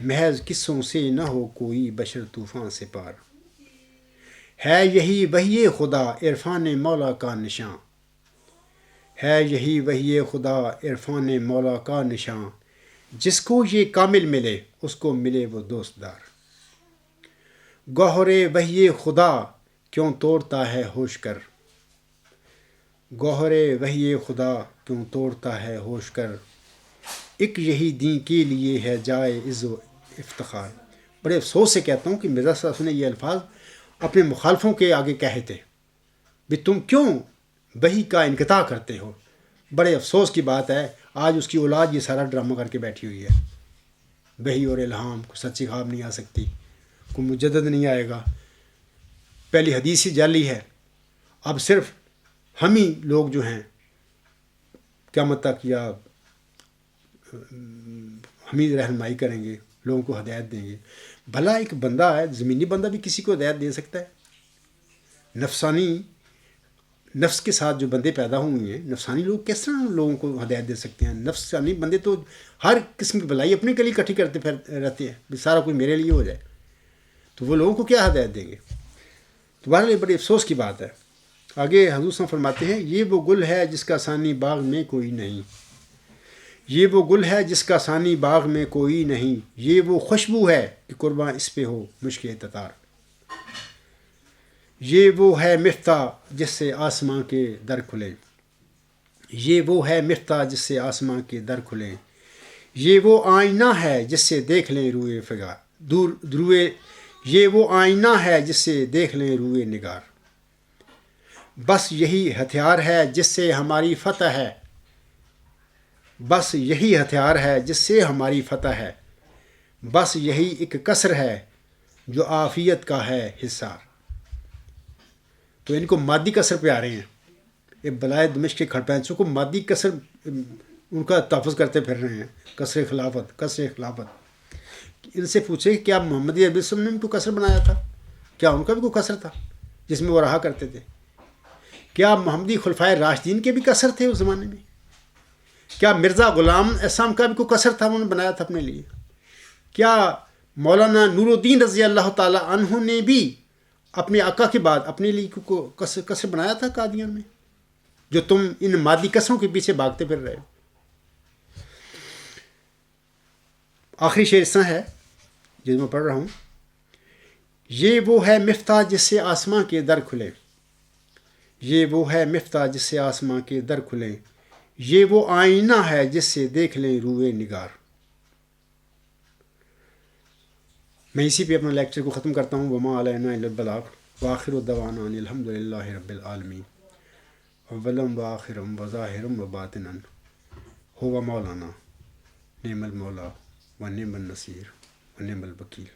محض قصوں سے نہ ہو کوئی بشر طوفان سے پار، ہے یہی وحی خدا عرفان مولا کا نشاں، ہے یہی وحی خدا عرفان مولا کا نشاں، جس کو یہ کامل ملے اس کو ملے وہ دوست دار، گوہر وحی خدا کیوں توڑتا ہے ہوش کر، گوہر وحی خدا کیوں توڑتا ہے ہوش کر، ایک یہی دین کے لیے ہے جائے عز و افتخار۔ بڑے افسوس سے کہتا ہوں کہ مرزا صاحب نے یہ الفاظ اپنے مخالفوں کے آگے کہے تھے، بھی تم کیوں وحی کا انقطاع کرتے ہو۔ بڑے افسوس کی بات ہے، آج اس کی اولاد یہ سارا ڈرامہ کر کے بیٹھی ہوئی ہے، وحی اور الہام، کوئی سچی خواب نہیں آ سکتی، کوئی مجدد نہیں آئے گا، پہلی حدیث ہی جعلی ہے، اب صرف ہم ہی لوگ جو ہیں قیامت تک یا ہم ہی رہنمائی کریں گے، لوگوں کو ہدایت دیں گے۔ بھلا ایک بندہ ہے، زمینی بندہ بھی کسی کو ہدایت دے سکتا ہے؟ نفسانی نفس کے ساتھ جو بندے پیدا ہوئے ہیں، نفسانی لوگ کس طرح لوگوں کو ہدایت دے سکتے ہیں؟ نفسانی بندے تو ہر قسم کی بلائی اپنے کے لیے اکٹھی کرتے رہتے ہیں، سارا کوئی میرے لیے ہو جائے، تو وہ لوگوں کو کیا ہدایت دیں گے؟ تو بہرحال یہ بڑی افسوس کی بات ہے۔ آگے حضور صلی اللہ علیہ وسلم فرماتے ہیں، یہ وہ گل ہے جس کا ثانی باغ میں کوئی نہیں، یہ وہ گل ہے جس کا ثانی باغ میں کوئی نہیں، یہ وہ خوشبو ہے کہ قرباں اس پہ ہو مشک تتار، یہ وہ ہے مفتاح جس سے آسماں کے در کھلے، یہ وہ ہے مفتاح جس سے آسماں کے در کھلے، یہ وہ آئینہ ہے جس سے دیکھ لیں روئے فگار دروئے، یہ وہ آئینہ ہے جس سے دیکھ لیں روئے نگار، بس یہی ہتھیار ہے جس سے ہماری فتح ہے، بس یہی ہتھیار ہے جس سے ہماری فتح ہے، بس یہی ایک کسر ہے جو عافیت کا ہے حصار۔ تو ان کو مادی کسر پہ آ رہے ہیں، یہ بلائے دمشق کے کھڑپینچوں کو مادی کسر ان کا تحفظ کرتے پھر رہے ہیں، کسر خلافت، کسر خلافت۔ ان سے پوچھے کہ کیا محمد عربی وسلم نے ان کو کسر بنایا تھا؟ کیا ان کا بھی کوئی کسر تھا جس میں وہ رہا کرتے تھے؟ کیا محمدی خلفائے راشدین کے بھی کسر تھے اس زمانے میں؟ کیا مرزا غلام احسان کا بھی کوئی کسر تھا انہوں نے بنایا تھا اپنے لیے؟ کیا مولانا نور الدین رضی اللہ تعالیٰ عنہ نے بھی اپنے آقا کے بعد اپنے لیے کسر بنایا تھا قادیان میں، جو تم ان مادی کسروں کے پیچھے بھاگتے پھر رہے ہو؟ آخری شعر اس طرح ہے جس میں پڑھ رہا ہوں، یہ وہ ہے مفتاح جس سے آسماں کے در کھلے، یہ وہ ہے مفتاح جس سے آسماں کے در کھلے، یہ وہ آئینہ ہے جس سے دیکھ لیں روئے نگار۔ میں اسی پہ اپنا لیکچر کو ختم کرتا ہوں۔ وما علینا الا البلاغ وآخر دعوانا ان الحمد للہ رب العالمین، اولم وآخرم وظاہرم وباطنا ہوا مولانا نعم المولا و نعم النصیر و نعم الوکیل.